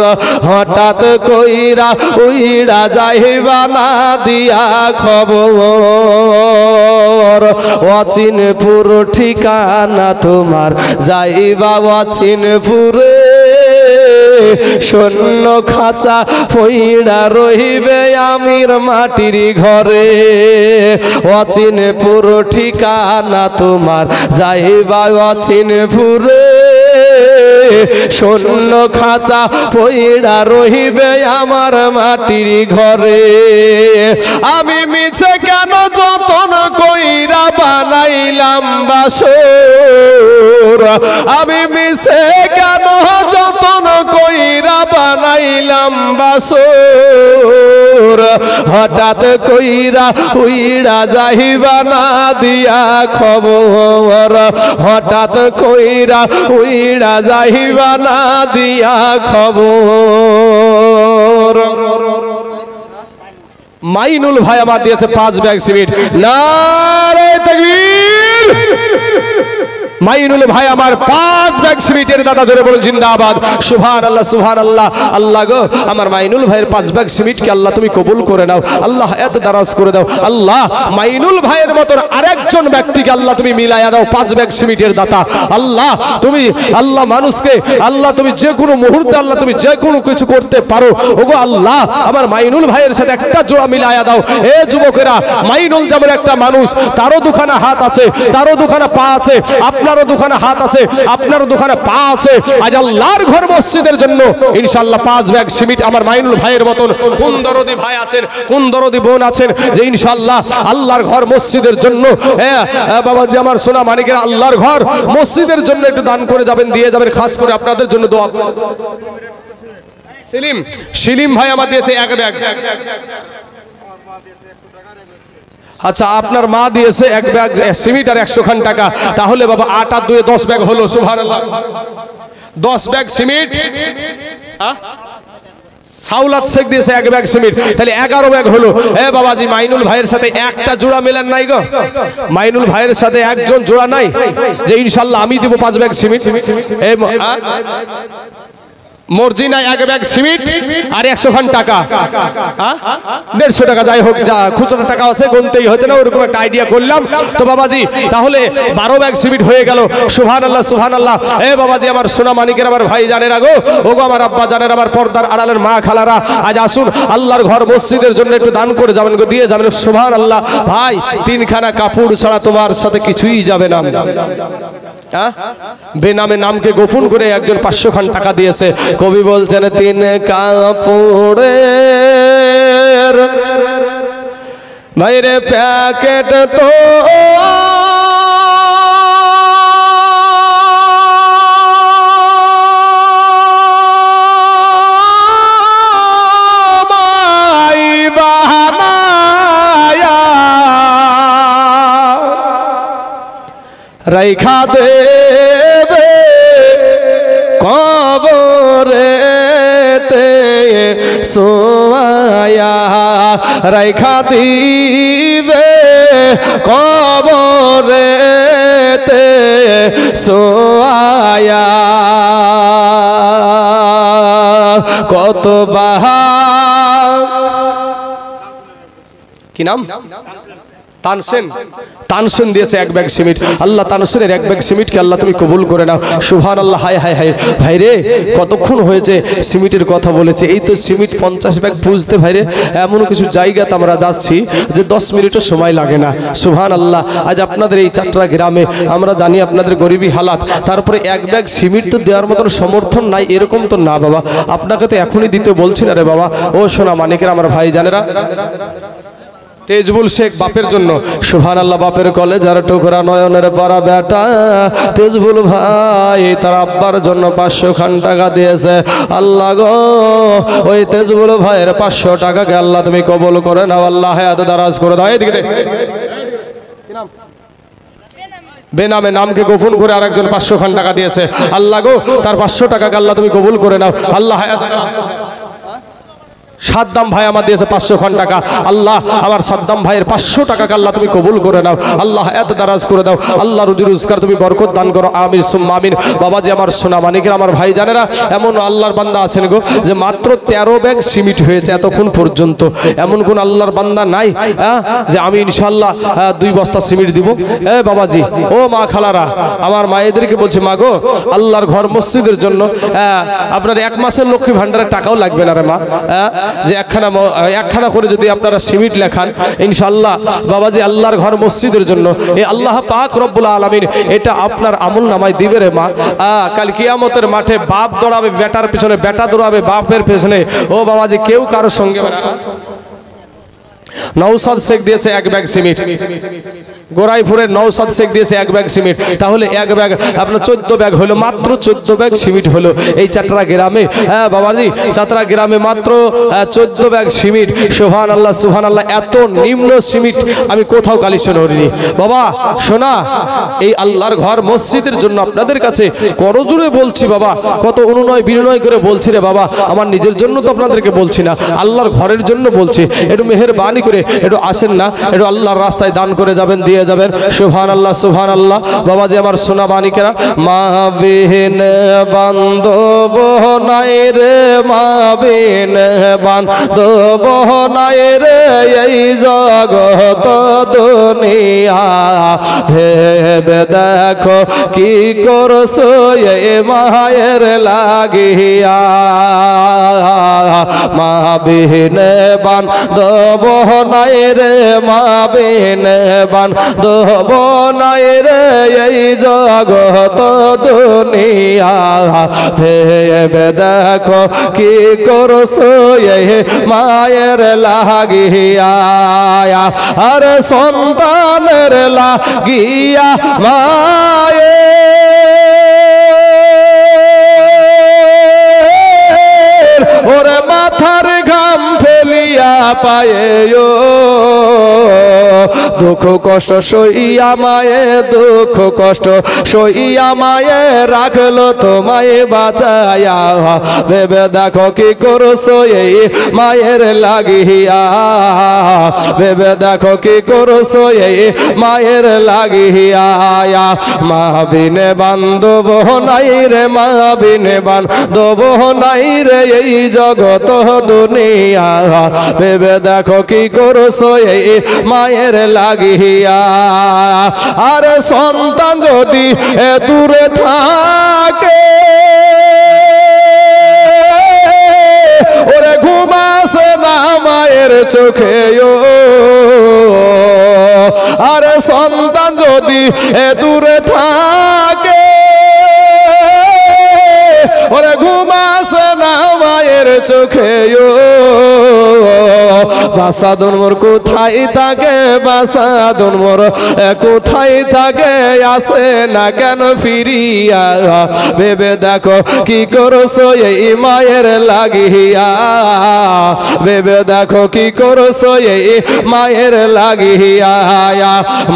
হঠাৎ কইরা উইড়া যাইবা না দিয়া খবর। অচিনপুর ঠিকানা তোমার, যাইবা অচিনপুরে। শূন্য খাঁচা পইড়া রহিবে আমির মাটির ঘরে। অচিনপুর ঠিকানা তোমার, যাইবা অচিনপুরে। শূন্য খাঁচা পইড়া রহিবে আমার মাটির ঘরে। আমি মিছে কেন যতন কইরা বানাইলাম বাসর, আমি মিছে কেন যতন কইরা বানাইলাম বাসর, হঠাৎ কইরা উইড়া যাইবা না দিয়া খবর, হঠাৎ কইরা উইড়া যাইবা না দিয়া খবর। মাইনুল ভাই আমার দিয়েছে 5 ব্যাগ সিমেন্ট। নারে তাকবীর। মাইনুল ভাই আমার 5 ব্যাগ সিমেন্টের দাদা, জোরে বলুন জিন্দাবাদ, সুবহানাল্লাহ সুবহানাল্লাহ। আল্লাহ গো, আমার মাইনুল ভাইয়ের 5 ব্যাগ সিমেন্টকে আল্লাহ তুমি কবুল করে নাও, আল্লাহ এত দারাজ করে দাও। আল্লাহ মাইনুল ভাইয়ের মতন আরেকজন ব্যক্তিকে আল্লাহ তুমি মিলাইয়া দাও 5 ব্যাগ সিমেন্টের দাতা। আল্লাহ তুমি, আল্লাহ মানুষকে আল্লাহ তুমি যে কোনো মুহূর্তে আল্লাহ তুমি যে কোনো কিছু করতে পারো। ওগো আল্লাহ, আমার মাইনুল ভাইয়ের সাথে একটা জোড়া মিলাইয়া দাও। এ যুবকেরা, মাইনুল যেমন একটা মানুষ, তারও দুখানা হাত আছে, তারও দুখানা পা আছে, আপনারও দুখানা হাত আছে, আপনারও দুখানা পা আছে। আজ আল্লাহর ঘর মসজিদের জন্য ইনশাআল্লাহ 5 ব্যাগ সিমেন্ট আমার মাইনুল ভাইয়ের মতন কোন দরদি ভাই আছেন, কোন দরদি বোন আছেন যে ইনশাআল্লাহ আল্লাহর ঘর মসজিদের জন্য, বাবাজি আমার সোনা মানিকের আল্লাহর ঘর মসজিদের জন্য একটু দান করে যাবেন, দিয়ে যাবেন। খাস করে আপনাদের জন্য দোয়া। সেলিম ভাই আমার দিয়েছে 1 ব্যাগ। আচ্ছা, আপনার মা দিয়েছে 1 ব্যাগ সিমেন্ট আর 100 খান টাকা। তাহলে বাবা 8 আর 2 10 ব্যাগ হলো। সুবহানাল্লাহ, 10 ব্যাগ সিমেন্ট। সাউলাত শেখ দিয়েছে 1 ব্যাগ সিমেন্ট, তাহলে 11 ব্যাগ হলো। এ বাবাজি, মাইনুল ভাইয়ের সাথে একটা জোড়া মেলান নাই গো? মাইনুল ভাইয়ের সাথে একজন জোড়া নাই যে ইনশাআল্লাহ আমি দিব 5 bag cement? Marjina 1 bag cement আর 100 খান টাকা, 150 টাকা, যাই হোক, যা খুচরা টাকা আছে গুনতেই হচ্ছে না, ওরকম একটা আইডিয়া করলাম তো বাবাজি। তাহলে 12 ব্যাগ সিমেন্ট হয়ে গেল। সুবহানাল্লাহ সুবহানাল্লাহ। এ বাবাজি আমার সোনা মানিকের আমার ভাই জানেরা গো, ওগো আমার আব্বা জানেরা, আমার পর্দার আড়ালের মা খালারা, আজ আসুন আল্লাহর ঘর মসজিদের জন্য একটু দান করে যাবেন গো, দিয়ে যাবেন। সুবহানাল্লাহ। ভাই 3 খানা কাপড় ছাড়া তোমার সাথে কিছুই যাবে না। বেনামে নামকে গোপন করে একজন 500 খান টাকা দিয়েছে। কবি বলছেন 3 কাপড়ের ভাইরে প্যাকেট তো রাইখা দেবে কবরেতে সোয়া, রাইখা দিবে কবরেতে সোয়া। কত বাহার, কি নাম? তানসেন। তানসেন দিয়েছে 1 ব্যাগ সিমেন্ট। আল্লাহ তানসেনের 1 ব্যাগ সিমেন্টকে আল্লাহ তুমি কবুল করে নাও। সুবহানাল্লাহ। হায় হায় হায় ভাই রে, কতক্ষণ হয়েছে সিমেন্টের কথা বলেছে। এই তো সিমেন্ট 50 ব্যাগ পুজতে ভাইরে, এমন কিছু জায়গাতে আমরা যাচ্ছি যে 10 মিনিটও সময় লাগে না। সুবহানাল্লাহ। আজ আপনাদের এই চাটরা গ্রামে আমরা জানি আপনাদের গরিবী হালাত, তারপরে 1 ব্যাগ সিমেন্ট তো দেওয়ার মতন সমর্থন নাই, এরকম তো না বাবা। আপনাকে তো এখনই দিতে বলছি না রে বাবা। ও সোনা মানিকের আমার ভাই জানেরা, তেজবুল শেখ বাপের জন্য। সুবহানাল্লাহ। বাপের কলে যার টুকরা নয়নের পারা বেটা তেজবুল ভাই তার আব্বার জন্য 500 খান টাকা দিয়েছে। আল্লাহ গো, ওই তেজবুল ভাইয়ের 500 টাকাকে আল্লাহ তুমি কবুল করে নাও, আল্লাহ হায়াত দারাজ করে দাও। এদিকে বেনামে নামকে গোপন করে আরেকজন 500 খান টাকা দিয়েছে। আল্লাহ গো, তার 500 টাকাকে আল্লাহ তুমি কবুল করে নাও, আল্লাহ হায়াত দারাজ করে দাও। সাদ্দাম ভাই আমার দিয়েছে 500 খান টাকা। আল্লাহ আমার সাদ্দাম ভাইয়ের 500 টাকাকে আল্লাহ তুমি কবুল করে নাও, আল্লাহ এত দারাজ করে দাও। আল্লাহ রুজি রোজগার তুমি বরকত দান করো, আমিন সুম্মা আমিন। বাবাজি আমার সোনা মানিকের আমার ভাই জানেরা, এমন আল্লাহর বান্দা আছেন গো যে মাত্র 13 ব্যাগ সিমেন্ট হয়েছে এতক্ষণ পর্যন্ত। এমন কোন আল্লাহর বান্দা নাই যে আমি ইনশাআল্লাহ 2 বস্তা সিমেন্ট দিব। বাবাজি, ও মা খালারা, আমার মায়েদেরকে বলছে, মা গো, আল্লাহর ঘর মসজিদের জন্য আপনার 1 মাসের লক্ষ্মী ভান্ডারের টাকাও লাগবে না রে মা। যে একখানা করে যদি আপনারা সিমেন্ট লেখান ইনশাআল্লাহ বাবাজি আল্লাহর ঘর মসজিদের জন্য এই আল্লাহ পাক রব্বুল আলামিন এটা আপনার আমল নামায় দিবে রে মা। কাল কিয়ামতের মাঠে বাপ দৌড়াবে বেটার পিছনে, বেটা দৌড়াবে বাপের পেছনে। ও বাবাজি কেউ কারোর সঙ্গে নওসাদ শেখ দিয়েছে 1 ব্যাগ সিমেন্ট, গোরাইপুরের নওসাদ শেখ দিয়েছে 1 ব্যাগ সিমেন্ট, তাহলে 1 ব্যাগ আপনার 14 ব্যাগ হলো, মাত্র 14 ব্যাগ সিমেন্ট হলো এই চাতরা গ্রামে। হ্যাঁ বাবাজি চাতরা গ্রামে মাত্র 14 ব্যাগ সিমেন্ট। সুবহানাল্লাহ সুবহানাল্লাহ, এত নিম্ন সিমেন্ট আমি কোথাও কালেকশন করিনি বাবা। শোনা এই আল্লাহর ঘর মসজিদের জন্য আপনাদের কাছে করজোড়ে বলছি বাবা, কত অনুনয় বিনয় করে বলছি রে বাবা, আমার নিজের জন্য তো আপনাদেরকে বলছি না, আল্লাহর ঘরের জন্য বলছি। একটু মেহেরবানি করে একটু আসেন না, একটু আল্লাহর রাস্তায় দান করে যাবেন, দিয়ে যাবেন। সুবহানাল্লাহ সুবহানাল্লাহ। বাবাজি আমার সোনা বানিকেরা, মা বিহীন বান্ধব নাই রে, মা বিহীন বান্ধব নাই রে, এই জগত দুনিয়া ভেবে দেখো কি করছো এই মায়ের লাগিয়া। মা বিহীন বান্ধব নাই রে, মা বিহীন বান্ধব নাই রে, এই জগত দুনিয়া ভেবে দেখো কি করছো এই মায়ের লাগিয়া। আর সন্তানের লাগিয়া মায়ের ওরে মাথার ঘাম ফেলিয়া পায়ে দুঃখ কষ্ট সইয়া মায়ে, দুঃখ কষ্ট সইয়া মায়ে রাখলো তোমায় বাঁচায়া। ভেবে দেখো কি করছো এই মায়ের লাগিয়া, ভেবে দেখো কি করছো এই মায়ের লাগিয়া। মা বিনে বান্ধব নাই রে, মা বিনে বান্ধব নাই রে, এই জগত দুনিয়া ভেবে দেখো কি করছো এই মায়ের লাগিয়া। আর সন্তান যদি দূরে থাকে ওরে ঘুমাসে না মায়ের চোখে। আরে সন্তান যদি দূরে থাকে ওরে ঘুমাসে না মায়ের চোখে। বাসাদুন মোর কোথায় থাকে, বাসাদুন মোর কোথায় থাকে, আসে না কেন ফিরিয়া। ভেবে দেখো কি করছো এই মায়ের লাগিয়া, ভেবে দেখো কি করছো এই মায়ের লাগিয়া।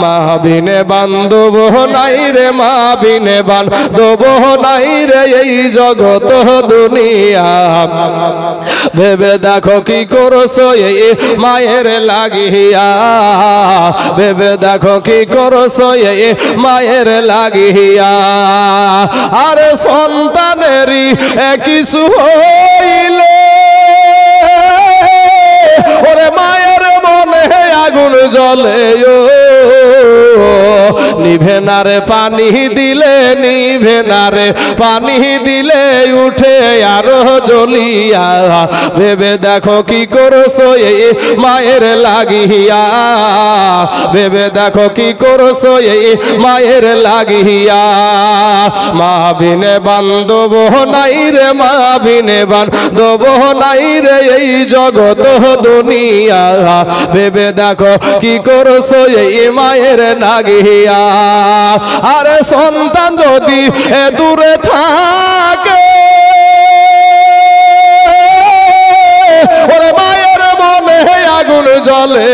মা বিনে বান্ধব নাই রে, মা বিনে বান্ধব নাই রে, এই জগত দুনিয়া ভেবে দেখো কি করছো এই মায়ের লাগিয়া। ভেবে দেখো কি করছো এই মায়ের লাগিয়া। আর সন্তানেরই কিছু হইলে ওরে মায়ের মনে আগুন জ্বলে, নিভে না রে পানি দিলে, নিভে না রে পানি দিলে উঠে আরো জ্বলিয়া। ভেবে দেখো কি করছো এই মায়ের লাগিয়া, ভেবে দেখো কি করছো এই মায়ের লাগিয়া। মা বিনে বান্ধব নাই রে, মা বিনে বান্ধব নাই রে, এই জগত দুনিয়া ভেবে দেখো কি করছো এই মায়ের লাগিয়া। আরে সন্তান যদি দূরে থাকে ওরে মায়ের মনে আগুন জ্বলে।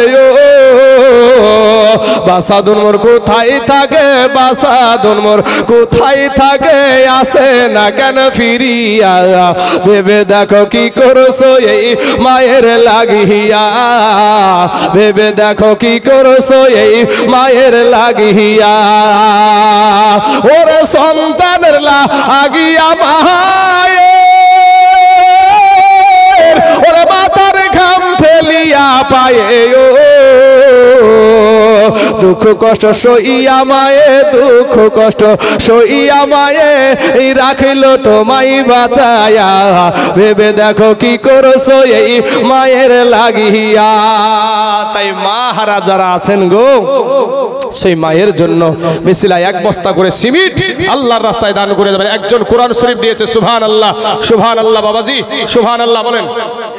বাসাদুন মোর কোথায় থাকে, বাসাদুন মোর কোথায় থাকে, আসে না কেন ফিরিয়া। ভেবে দেখো কি করছো এই মায়ের লাগিয়া, ভেবে দেখো কি করছো এই মায়ের লাগিয়া। ওরে সন্তানের লাগিয়া মায়ের ওরে মাথার ঘাম ফেলিয়া পায়ে দুঃখ কষ্ট সইয়া মায়ে দুঃখ কষ্ট সইয়া মায়ে এই রাখিল তোমায় বাঁচায়া ভেবে দেখো কি করছো এই মায়ের লাগিয়া তাই মা হারা যারা আছেন গো সেই মায়ের জন্য মিছিলা এক বস্তা করে সিমেন্ট আল্লাহর রাস্তায় দান করে দেবেন একজন কোরআন শরীফ দিয়েছে সুবহানাল্লাহ সুবহানাল্লাহ বাবাজি সুবহানাল্লাহ বলেন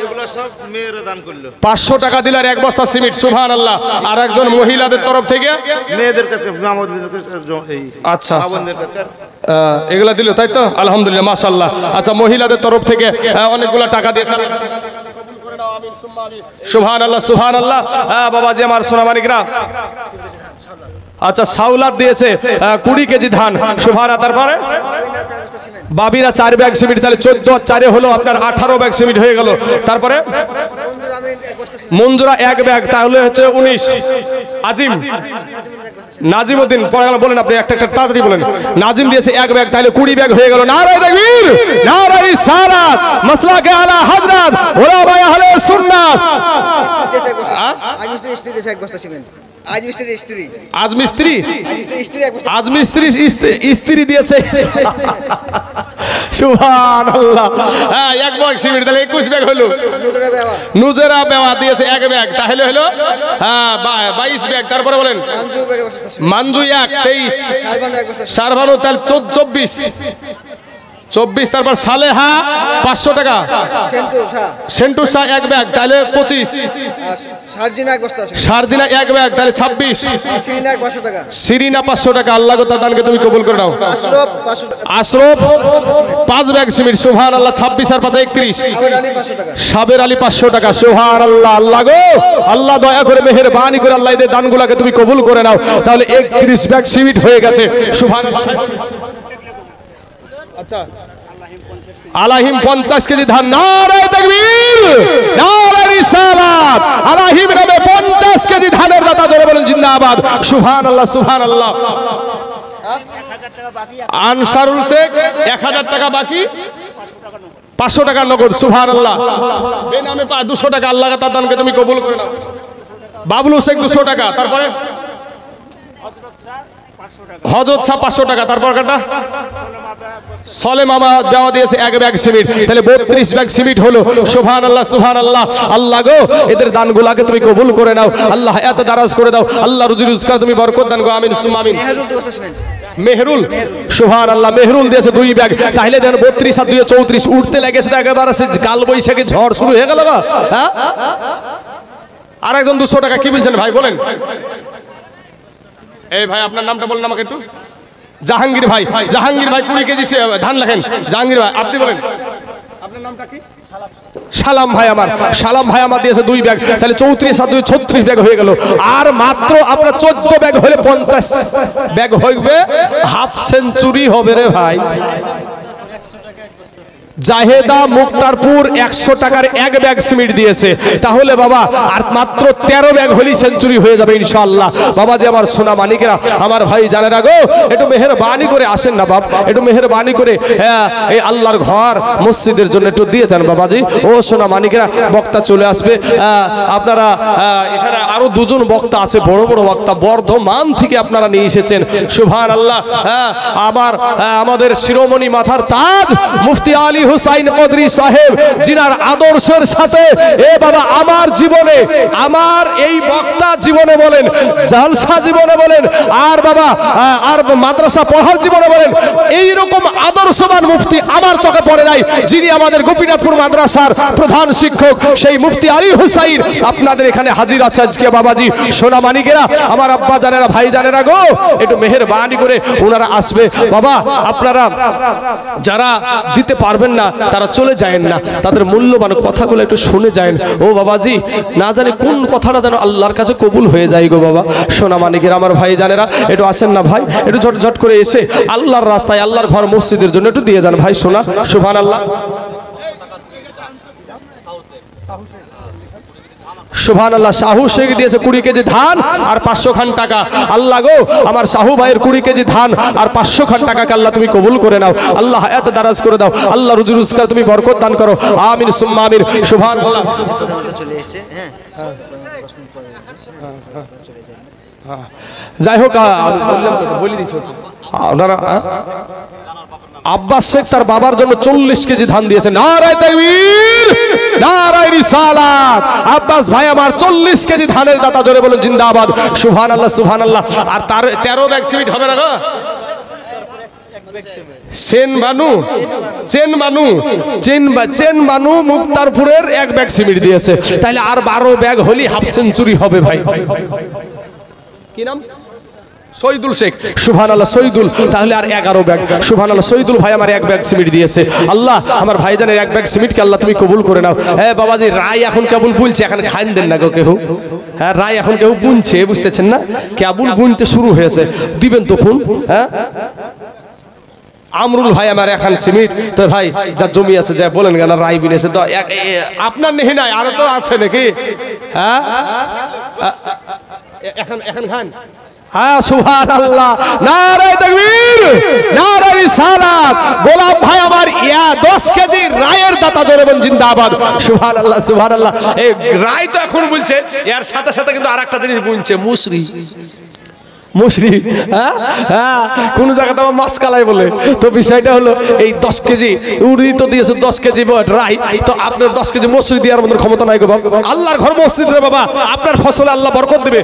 এগুলো সব মেয়েরা দান করলো 500 টাকা দিলে আর এক বস্তা সিমেন্ট সুবহানাল্লাহ আর একজন মহিলাদের তরফ থেকে মেয়েদের কাছে আমাদের কাছে এই আচ্ছা বোনদের কাছে এগুলা দিল তাই তো আলহামদুলিল্লাহ মাশাআল্লাহ আচ্ছা মহিলাদের তরফ থেকে অনেকগুলা টাকা দিয়েছে সুবহানাল্লাহ সুবহানাল্লাহ বাবাজি আমার সোনা মানিকরা আচ্ছা সাউলাত দিয়েছে 20 কেজি ধান সুবহানাল্লাহ তারপরে বাবিরা 4 ব্যাগ সিমেন্ট তাহলে 14 আর 4 হলো আপনার 18 ব্যাগ সিমেন্ট হয়ে গেল তারপরে মঞ্জুরা 1 ব্যাগ তাহলে হচ্ছে 19 আজিম নাজিমউদ্দিন পড়া গেল বলেন আপনি একটা একটা তাড়াতাড়ি বলেন নাজিম দিয়েছে 1 ব্যাগ তাহলে 20 ব্যাগ হয়ে গেল নারায়ে তাকবীর নারায়ে সালাত মাসলাকে আলা হযরত উলামায়ে আহলে সুন্নাত আজ মিস্ত্রি দিয়েছে এক বস্তা সিমেন্ট আজ মিস্ত্রি স্ত্রী দিয়েছে সুবহানাল্লাহ হ্যাঁ 1 ব্যাগ সিমেন্ট তাহলে 21 ব্যাগ হলো নুজরা বেওয়া দিয়েছে 1 ব্যাগ তাহলে হলো হ্যাঁ 22 ব্যাগ তারপরে বলেন মানজু 1 23 শারবানু তাহলে 24 তারপর সালেহা 500 টাকা সেন্টু শাহ 1 ব্যাগ তাহলে 25 শারজিনা 1 ব্যাগ তাহলে 26 সিরিনা 500 টাকা আল্লাহ তাআলা দানকে তুমি কবুল করে নাও আশরফ 5 ব্যাগ সিমেন্ট সুবহানাল্লাহ 26 আর 5 31 সাবের আলী 500 টাকা সুবহানাল্লাহ আল্লাহ গো আল্লাহ দয়া করে মেহেরবানি করে আল্লাহ এদের দানগুলোকে তুমি কবুল করে নাও তাহলে 31 ব্যাগ সিমেন্ট হয়ে গেছে সুবহানাল্লাহ আচ্ছা আলাহিম 50 কেজি ধান নারায়ে তাকবীর নারায়ে রিসালাত আলাহিম নামে 50 কেজি ধানের দাতা ধরে বলেন জিন্দাবাদ সুবহানাল্লাহ সুবহানাল্লাহ আনসারুল শেখ 1000 টাকা বাকি 500 টাকা নগদ সুবহানাল্লাহ বেনামে 200 টাকা আল্লাহ তাআলা দানকে তুমি কবুল করে নাও বাবলু শেখ 200 টাকা তারপরে হযরত শাহ 500 টাকা তারপর কাটা সলে মামা দেওয়া দিয়েছে 1 ব্যাগ সিমেন্ট তাহলে 32 ব্যাগ সিমেন্ট হলো সুবহানাল্লাহ সুবহানাল্লাহ আল্লাহ গো এদের দানগুলোকে তুমি কবুল করে নাও আল্লাহ হায়াত দারাজ করে দাও আল্লাহ রুজি রোজগার তুমি বরকত দান করো আমিন সুম্মা আমিন মেহরুল সুবহানাল্লাহ মেহরুল দিয়েছে 2 ব্যাগ তাহলে দেন 32 আর 2 34 উঠতে লেগেছে একেবারে সে কাল বৈশাখী ঝড় শুরু হয়ে গেল গো হ্যাঁ আরেকজন 200 টাকা কি বলছেন ভাই বলেন এই ভাই আপনার নামটা বলেন আমাকে একটু জাহাঙ্গীর ভাই 20 কেজি ধান লেখেন জাহাঙ্গীর ভাই আপনি বলেন আপনার নামটা কি সালাম ভাই আমার দিয়েছে 2 ব্যাগ তাহলে 34 আর 2 36 ব্যাগ হয়ে গেল আর মাত্র আপনার 14 ব্যাগ হলে 50 ব্যাগ হইবে হাফ সেঞ্চুরি হবে রে ভাই জাহেদা মুক্তারপুর 100 টাকার 1 ব্যাগ সিমেন্ট দিয়েছে তাহলে বাবা আর মাত্র 13 ব্যাগ হলি সেঞ্চুরি হয়ে যাবে ইনশাআল্লাহ বাবাজি আমার সোনা মানিকেরা আমার ভাই জানেরা গো একটু মেহেরবানি করে আসেন না বাপ একটু মেহেরবানি করে এই আল্লাহর ঘর মসজিদের জন্য একটু দিয়ে যান বাবাজি ও সোনা মানিকেরা বক্তা চলে আসবে আপনারা এখানে আরো দুজন বক্তা আছে বড় বড় বক্তা বর্ধমান থেকে আপনারা নিয়ে এসেছেন সুবহানাল্লাহ আমাদের শিরোমণি মাথার তাজ মুফতি আলী হুসাইন কদরি সাহেব জিনার আদর্শের সাথে এ বাবা আমার জীবনে আমার এই বক্তা জীবনে বলেন জালসা জীবনে বলেন আর বাবা আর মাদ্রাসা পড়ার জীবনে বলেন এই রকম আদর্শবান মুফতি আমার চোখে পড়ে নাই যিনি আমাদের গোপীনাথপুর মাদ্রাসার প্রধান শিক্ষক সেই মুফতি আলী হুসাইন আপনাদের এখানে হাজির আছে আজকে বাবাজি সোনা মানিকেরা আমার আব্বা জানেরা ভাই জানেরা গো একটু মেহেরবানি করে ওনারা আসবে বাবা আপনারা যারা দিতে পারবেন না তারা চলে যায় না তাদের মূল্যবান কথাগুলো একটু শুনে যায় ও বাবাজি না জানি কোন কথাটা যেন আল্লাহর কাছে কবুল হয়ে যায় গো বাবা সোনা মানিকের আমার ভাই জানেরা একটু আসেন না ভাই একটু ঝটঝট করে এসে আল্লাহর রাস্তায় আল্লাহর ঘর মসজিদের জন্য একটু দিয়ে যান ভাই সোনা সুবহানাল্লাহ সুবহানাল্লাহ শাহু শেখ দিয়েছে 20 কেজি ধান আর 500 খান টাকা আল্লাহ গো আমার শাহু ভাইয়ের 20 কেজি ধান আর 500 খান টাকাকে আল্লাহ তুমি কবুল করে নাও আল্লাহ হায়াত দারাজ করে দাও আল্লাহ রুজি রোজগার তুমি বরকত দান করো আমিন সুম্মা আমিন সুবহানাল্লাহ চলে এসেছে হ্যাঁ যাই হোক আমি বললাম তো, বলে দিচ্ছি আপনারা। আব্বাস শেখ তার বাবার জন্য 40 কেজি ধান দিয়েছে। নারায়ে তাকবীর, নারায়ে রিসালাত। আব্বাস ভাই আমার 40 কেজি ধানের দাতা, জোরে বলুন জিন্দাবাদ, সুবহানাল্লাহ সুবহানাল্লাহ। আর তার 13 ব্যাগ সিমেন্ট হবে না গো? চেন বানু মুক্তারপুরের 1 ব্যাগ সিমেন্ট দিয়েছে, তাহলে আর 12 ব্যাগ হলি হাফ সেঞ্চুরি হবে ভাই। কি নাম? শহীদুল শেখ, সুবহানাল্লাহ শহীদুল, তাহলে আর 11 ব্যাগ। সুবহানাল্লাহ শহীদুল ভাই আমার 1 ব্যাগ সিমেন্ট দিয়েছে। আল্লাহ আমার ভাইজানের 1 ব্যাগ সিমেন্টকে আল্লাহ তুমি কবুল করে নাও। হ্যাঁ বাবাজি, রায় এখন কেবল বুনছে, এখন খান দেন না গো কেউ। হ্যাঁ রায় এখন কেউ বুনছে, বুঝতেছেন না? কেবল বুনতে শুরু হয়েছে, দিবেন তখন। হ্যাঁ আমরুল ভাই আমার এখন সিমেন্ট, তো ভাই যা জমি আছে যা বলেন কেন রায় বিনেছে তো আপনার নেই নাই, আরো তো আছে নাকি? হ্যাঁ এখন খান। হ্যাঁ সুবহানাল্লাহ, নারায়ে তাকবীর, নারায়ে রিসালাত। গোলাম ভাই আমার 10 কেজি রায়ের দাতা, জোরে বলুন জিন্দাবাদ, সুবহানাল্লাহ সুবহানাল্লাহ। এই রায় তো এখন বলছে, এর সাথে সাথে কিন্তু আরেকটা জিনিস বুনছে, মুসরি। হ্যাঁ কোন জায়গাতে আমার মাছ কালাই বলে, তো বিষয়টা হলো এই 10 কেজি উড়ি তো দিয়েছে, 10 কেজি রাই, তো আপনার 10 কেজি মসুরি দেওয়ার মতো ক্ষমতা নাই গো বাবা। আল্লাহর ঘর মসজিদ রে বাবা, আপনার ফসলে আল্লাহ বরকত দিবে।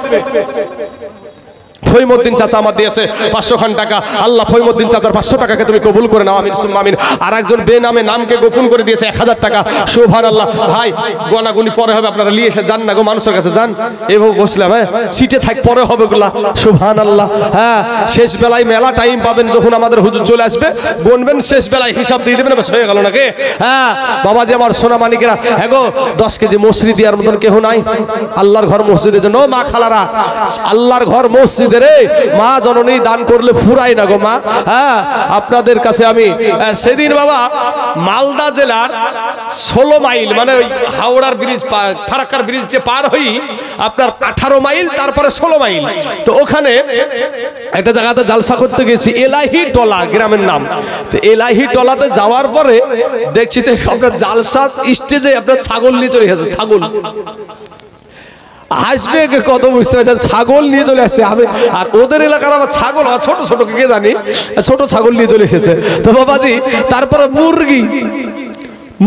ফইমউদ্দিন চাচা আমার দিয়েছে 500 খান টাকা। আল্লাহ ফইমউদ্দিন চাচার 500 টাকাকে তুমি কবুল করে নাও, আমিন সুম্মা আমিন। আর একজন বেনামে নামকে গোপন করে দিয়েছে 1000 টাকা। সুবহানাল্লাহ। ভাই গোনাগুনি পরে হবে, আপনারা নিয়ে এসে যান না গো, মানুষের কাছে যান। এভাবে বসলাম, হ্যাঁ সিটে থাক, পরে হবে গুলা। সুবহানাল্লাহ। হ্যাঁ শেষ বেলায় মেলা টাইম পাবেন, যখন আমাদের হুজুর চলে আসবে, গুনবেন, শেষ বেলায় হিসাব দিয়ে দেবেন, বাস হয়ে গেল নাকি? হ্যাঁ বাবাজি আমার সোনা মানিকেরা, হ্যাঁ গো 10 কেজি মসুরি দেওয়ার মতন কেউ নাই আল্লাহর ঘর মসজিদের জন্য। মা খালারা, আল্লাহর ঘর মসজিদের মা জননী দান করলে ফুরাই না গো মা। হ্যাঁ আপনাদের কাছে আমি সেদিন বাবা মালদা জেলার 16 মাইল, মানে ওই হাওড়ার ব্রিজ, ফারাক্কার ব্রিজ যে পার হই আপনার 18 মাইল, তারপরে 16 মাইল, তো ওখানে একটা জায়গাতে জালসা করতে গেছি, এলাহি টলা গ্রামের নাম। তো এলাহি টলাতে যাওয়ার পরে দেখছি তো আপনার জালসা স্টেজে আপনার ছাগল নিয়ে চলে গেছে। ছাগল আসবে কত বুঝতে পারছেন, ছাগল নিয়ে চলে আসছে। আমি আর ওদের এলাকার আমার ছাগল ছোট ছোট, কে জানি, ছোট ছাগল নিয়ে চলে এসেছে। তো বাবাজি তারপরে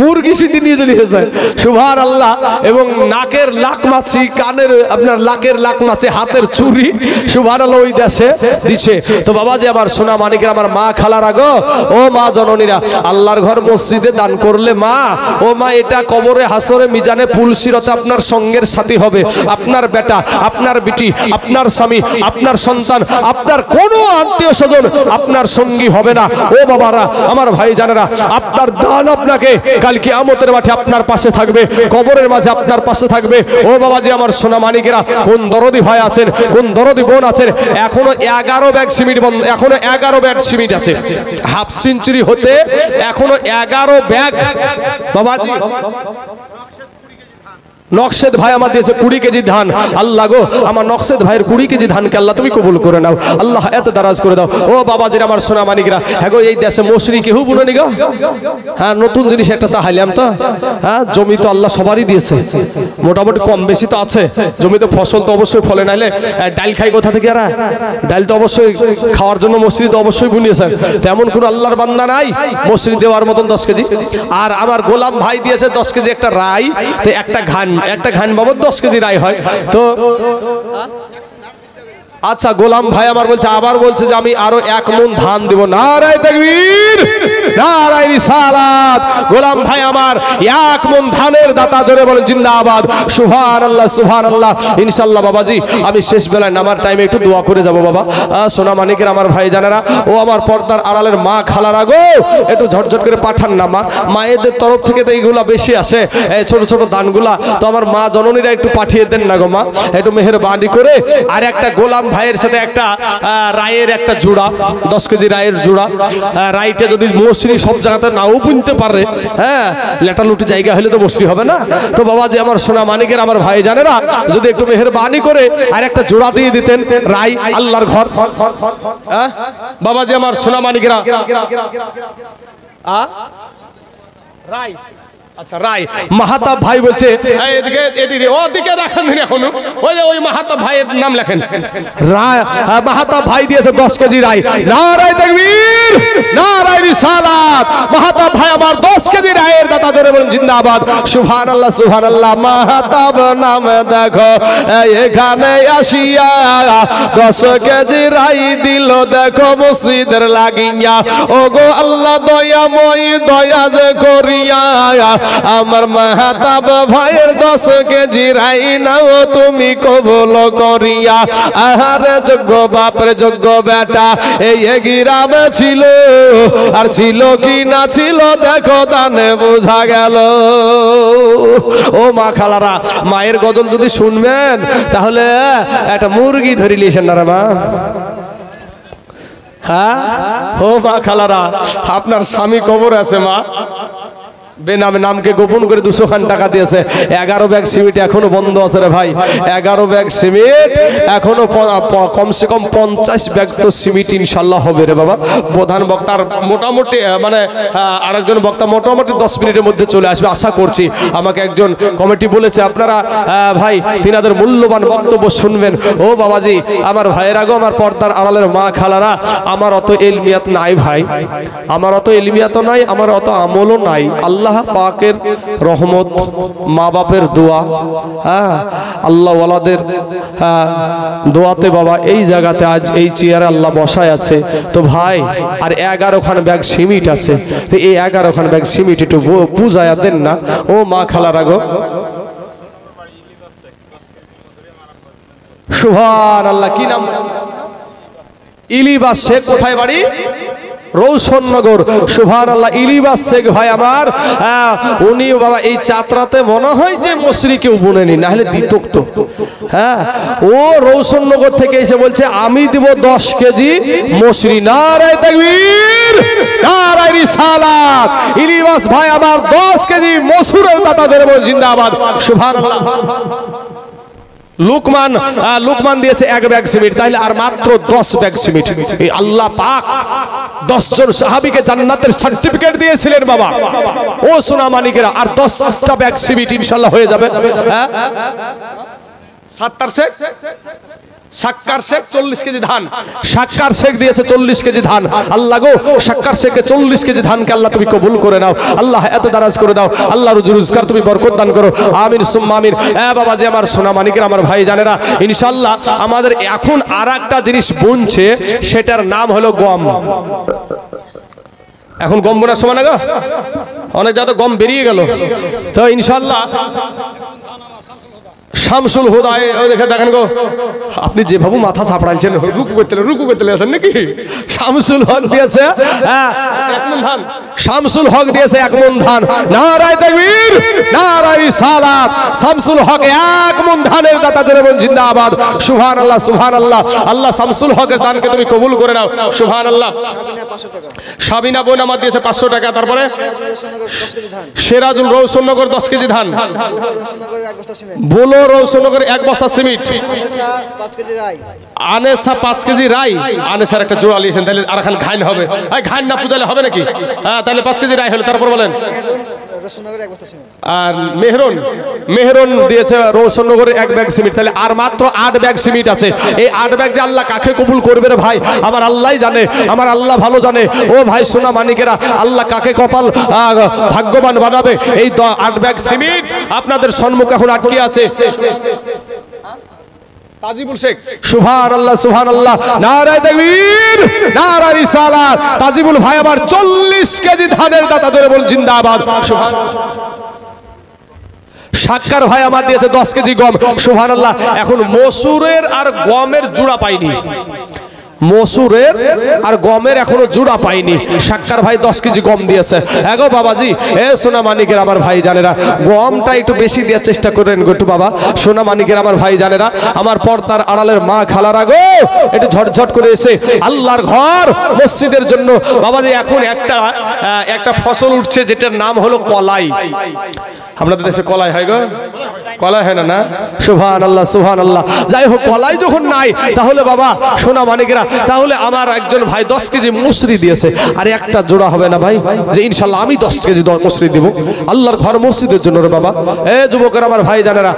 মুরগি সিদ্ধি নিয়ে চলে এসেছে। সুবহানাল্লাহ। এবং নাকের লাক মাছি, কানের আপনার লাকের লাক মাছি, হাতের চুড়ি, সুবহানাল্লাহ ওই দেশে দিচ্ছে। তো বাবাজি আমার সোনা মানিকের, আমার মা খালারা গো, ও মা জননীরা, আল্লাহর ঘর মসজিদে দান করলে মা, ও মা এটা কবরে হাসরে মিজানে পুলসিরতে আপনার সঙ্গের সাথী হবে। আপনার বেটা, আপনার বিটি, আপনার স্বামী, আপনার সন্তান, আপনার কোনো আত্মীয় স্বজন আপনার সঙ্গী হবে না। ও বাবারা আমার ভাই জানেরা, আপনার দান আপনাকে কাল কিয়ামতের মাঠে আপনার পাশে থাকবে, কবরের মাঝে আপনার পাশে থাকবে। ও বাবাজি আমার সোনা মানিকেরা, কোন দরদি ভাই আছেন, কোন দরদি বোন আছেন, এখনো 11 ব্যাগ সিমেন্ট বন্ধ, এখনো 11 ব্যাগ সিমেন্ট আছে। হাফ সেঞ্চুরি হতে এখনো 11 ব্যাগ। বাবাজি নকশেদ ভাই আমার দিয়েছে 20 কেজি ধান। আল্লাহ গো আমার নকশেদ ভাইয়ের 20 কেজি ধানকে আল্লাহ তুমি কবুল করে নাও, আল্লাহ এত দারাজ করে দাও। ও বাবাজির আমার সোনা মানিকরা, হ্যাঁ গো এই দেশে মসুরি কেউ বুননি গো। হ্যাঁ নতুন জিনিস একটা চাইলাম তো। হ্যাঁ জমি তো আল্লাহ সবারই দিয়েছে, মোটামুটি কম বেশি তো আছে জমিতে, ফসল তো অবশ্যই ফলে, নাইলে ডাল খাই কোথা থেকে? আর ডাল তো অবশ্যই খাওয়ার জন্য মসুরি তো অবশ্যই বুনিয়েছেন। তেমন কোনো আল্লাহর বান্দা নাই মসুরি দেওয়ার মতন 10 কেজি। আর আমার গোলাম ভাই দিয়েছে 10 কেজি একটা রাই, তো একটা ঘান বাবদ 10 কেজি রাই হয়। তো আচ্ছা গোলাম ভাই আমার বলছে, আবার বলছে যে আমি আরো 1 মণ ধান দেব। নারায়ে তাকবীর, নারায়ে রিসালাত। গোলাম ভাই আমার 1 মণ ধানের দাতা, জোরে বলেন জিন্দাবাদ, সুবহানাল্লাহ সুবহানাল্লাহ। ইনশাআল্লাহ বাবাজি আমি শেষ বেলায় নামার টাইমে একটু দোয়া করে যাব বাবা। সোনা মানিকের আমার ভাই জানেরা, ও আমার পর্দার আড়ালের মা খালারা গো, একটু ঝটঝট করে পাঠান না মা, মায়েদের তরফ থেকে তো এইগুলা বেশি আসে, ছোট ছোট দানগুলা, তো আমার মা জননীরা একটু পাঠিয়ে দেন না গো মা, একটু মেহেরবানি করে। আর একটা গোলাম ভাইয়ের সাথে একটা রায়ের একটা জোড়া, 10 কেজি রায়ের জোড়া। রাইটা যদি মসুরি সব জায়গাতে নাও বুনতে পারে, হ্যাঁ লেটালুটি জায়গা হলে তো মসুরি হবে না। তো বাবা যে আমার সোনা মানিকের আমার ভাই জানেরা, যদি একটু মেহেরবানি করে আর একটা জোড়া দিয়ে দিতেন রাই, আল্লাহর ঘর। বাবা যে আমার সোনা মানিকেরা রাই আচ্ছা রায় মাহাতাব ভাই বলছে এই এদিকে এদিকে ওদিকে রাখেন দিন এখনো ওই যে ওই মাহাতাব ভাইয়ের নাম লেখেন রায় মাহাতাব ভাই দিয়েছে 10 কেজি রায় নারায়ে তাকবীর নারায়ে রিসালাত মাহাতাব ভাই আমার 10 কেজি রায়ের দাতা জোরে বলেন জিন্দাবাদ সুবহানাল্লাহ সুবহানাল্লাহ মাহাতাব নাম দেখো এখানে আসিয়া 10 কেজি রায় দিল দেখো মসজিদের লাগিয়া ওগো আল্লাহ দয়াময় দয়া যে করিয়া আমার মাহাতাব ভাইয়ের 10 কেজি রাই নাও তুমি কবুল করিয়া আহারে যোগ্য বাপরে যোগ্য বেটা এই গ্রামে ছিল আর ছিল কি না ছিল দেখো দানে বোঝা গেল ও মা খালারা মায়ের গজল যদি শুনবেন তাহলে একটা মুরগি ধরে লিয়েছেন না রে মা হ্যাঁ ও মা খালারা আপনার স্বামী কবর আছে মা বেনামে নামকে গোপন করে 200 খান টাকা দিয়েছে 11 ব্যাগ সিমেন্ট এখনো বন্ধ আছে রে ভাই 11 ব্যাগ সিমেন্ট এখনো কমসে কম 50 ব্যাগ তো সিমেন্ট ইনশাআল্লাহ হবে রে বাবা প্রধান বক্তার মোটামুটি মানে আরেকজন বক্তা মোটামুটি 10 মিনিটের মধ্যে চলে আসবে আশা করছি আমাকে একজন কমিটি বলেছে আপনারা ভাই তিনাদের মূল্যবান বক্তব্য শুনবেন ও বাবাজি আমার ভাইয়েরা গো আমার পর্দার আড়ালের মা খালারা আমার অত ইলমিয়াত নাই ভাই আমার অত ইলমিয়াত নাই আমার অত আমলও নাই আল্লাহ পাকের রহমত মা বাপের দোয়া হ্যাঁ আল্লাহ ওয়ালাদের দোয়াতে বাবা এই জায়গাতে আজ এই চেয়ারে আল্লাহ বসায় আছে তো ভাই আর 11 খান ব্যাগ সিমেন্ট আছে তো এই 11 খান ব্যাগ সিমেন্ট একটু পূজায়া দেন না ও মা খালারা গো সুবহানাল্লাহ কি নাম ইলিবাস শেখ কোথায় বাড়ি রৌশননগর সুবহানাল্লাহ ইলিবাস শেখ ভাই আমার উনি বাবা এই চাতরাতে মনে হয় যে মশরি কেউ বুনেনি না হলে দিতক তো হ্যাঁ ও রৌশননগর থেকে এসে বলছে আমি দিব 10 কেজি মশরি নারায়ে তাকবীর নারায়ে রিসালাত ইলিবাস ভাই আমার 10 কেজি মসুরের দাতা জোরে বল জিন্দাবাদ সুবহানাল্লাহ লুকমান দিয়েছে 1 ব্যাগ সিমেন্ট তাহলে আর মাত্র 10 ব্যাগ সিমেন্ট এই আল্লাহ পাক 10 জন সাহাবীকে জান্নাতের সার্টিফিকেট দিয়েছিলেন বাবা ও সোনা মানিকেরা আর 10টা ব্যাগ সিমেন্ট ইনশাআল্লাহ হয়ে যাবে হ্যাঁ সাত্তার শেখ সাক্কার শেখ 40 কেজি ধান সাক্কার শেখ দিয়েছে 40 কেজি ধান আল্লাহ গো সাক্কার শেখকে 40 কেজি ধানকে আল্লাহ তুমি কবুল করে নাও আল্লাহ এত দারাজ করে দাও আল্লাহ রুজি রোজগার তুমি বরকত দান করো আমিন সুম্মা আমিন বাবা যে আমার সোনা মানিকের আমার ভাই জানেরা ইনশাআল্লাহ আমাদের এখন আরেকটা জিনিস বুনছে সেটার নাম হলো গম এখন গম বোনার সময় না গো অনেক যত গম বেরিয়ে গেল তো ইনশাআল্লাহ শামসুল হুদা ওই দেখেন গো আপনি যেভাবে মাথা চাপড়াইছেন রুকু করতে আছেন নাকি শামসুল হক দিয়েছে হ্যাঁ 1 মণ ধান শামসুল হক দিয়েছে 1 মণ ধান নারায়ে তাকবীর নারায়ে রিসালাত শামসুল হক 1 মণ ধানের দাতা জোরে বল জিন্দাবাদ সুবহানাল্লাহ সুবহানাল্লাহ আল্লাহ শামসুল হকের দানকে তুমি কবুল করে নাও সুবহানাল্লাহ সাবিনা বোন আমার দিয়েছে 500 টাকা তারপরে সিরাজুল রৌশননগর 10 কেজি ধান বলো রৌশননগর 1 বস্তা সিমেন্ট আনেসা 5 কেজি রাই আনেসার একটা জোড়া লিয়েছেন তাহলে আর খান ঘাইন হবে এই ঘাইন না পূজালে হবে নাকি হ্যাঁ তাহলে 5 কেজি রাই হলো তারপর বলেন আর মেহরন দিয়েছে রৌশননগরে 1 ব্যাগ সিমেন্ট তাহলে আর মাত্র 8 ব্যাগ সিমেন্ট আছে এই 8 ব্যাগ যে আল্লাহ কাকে কবুল করবে রে ভাই আমার আল্লাহই জানে আমার আল্লাহ ভালো জানে ও ভাই সোনা মানিকেরা আল্লাহ কাকে কপাল ভাগ্যবান বানাবে এই 8 ব্যাগ সিমেন্ট আপনাদের সম্মুখে এখন আটকে আছে তাজিবুল শেখ সুবহানাল্লাহ সুবহানাল্লাহ নারায়ে তাকবীর নারায়ে রিসালাত তাজিবুল ভাই আবার 40 কেজি ধানের দাতা ধরে বল জিন্দাবাদ সুবহানাল্লাহ সাক্কার ভাই আমার দিয়েছে 10 কেজি গম সুবহানাল্লাহ এখন মসুরের আর গমের জোড়া পাইনি মসুরের আর গমের এখনো জোড়া পাইনি সাক্কার ভাই 10 কেজি গম দিয়েছে এগো বাবাজি এ সোনা মানিকের আমার ভাই জানেরা গমটা একটু বেশি দেওয়ার চেষ্টা করেন গো একটু বাবা সোনা মানিকের আমার ভাই জানেরা আমার পর্দার আড়ালের মা খালারা গো একটু ঝটঝট করে এসে আল্লাহর ঘর মসজিদের জন্য বাবাজি এখন একটা ফসল উঠছে যেটার নাম হলো কলাই আপনাদের দেশে কলাই হয় গো কলাই হয় না, না? সুবহানাল্লাহ সুবহানাল্লাহ। যাই হোক, কলাই যখন নাই তাহলে বাবা সোনা মানিকেরা, তাহলে আমার একজন ভাই 10 কেজি মুসরি দিয়েছে, আর একটা জোড়া হবে না ভাই যে ইনশাল্লাহ আমি 10 কেজি মুসরি দিব আল্লাহর ঘর মসজিদের জন্য রে বাবা? যুবকের আমার ভাই জানেরা,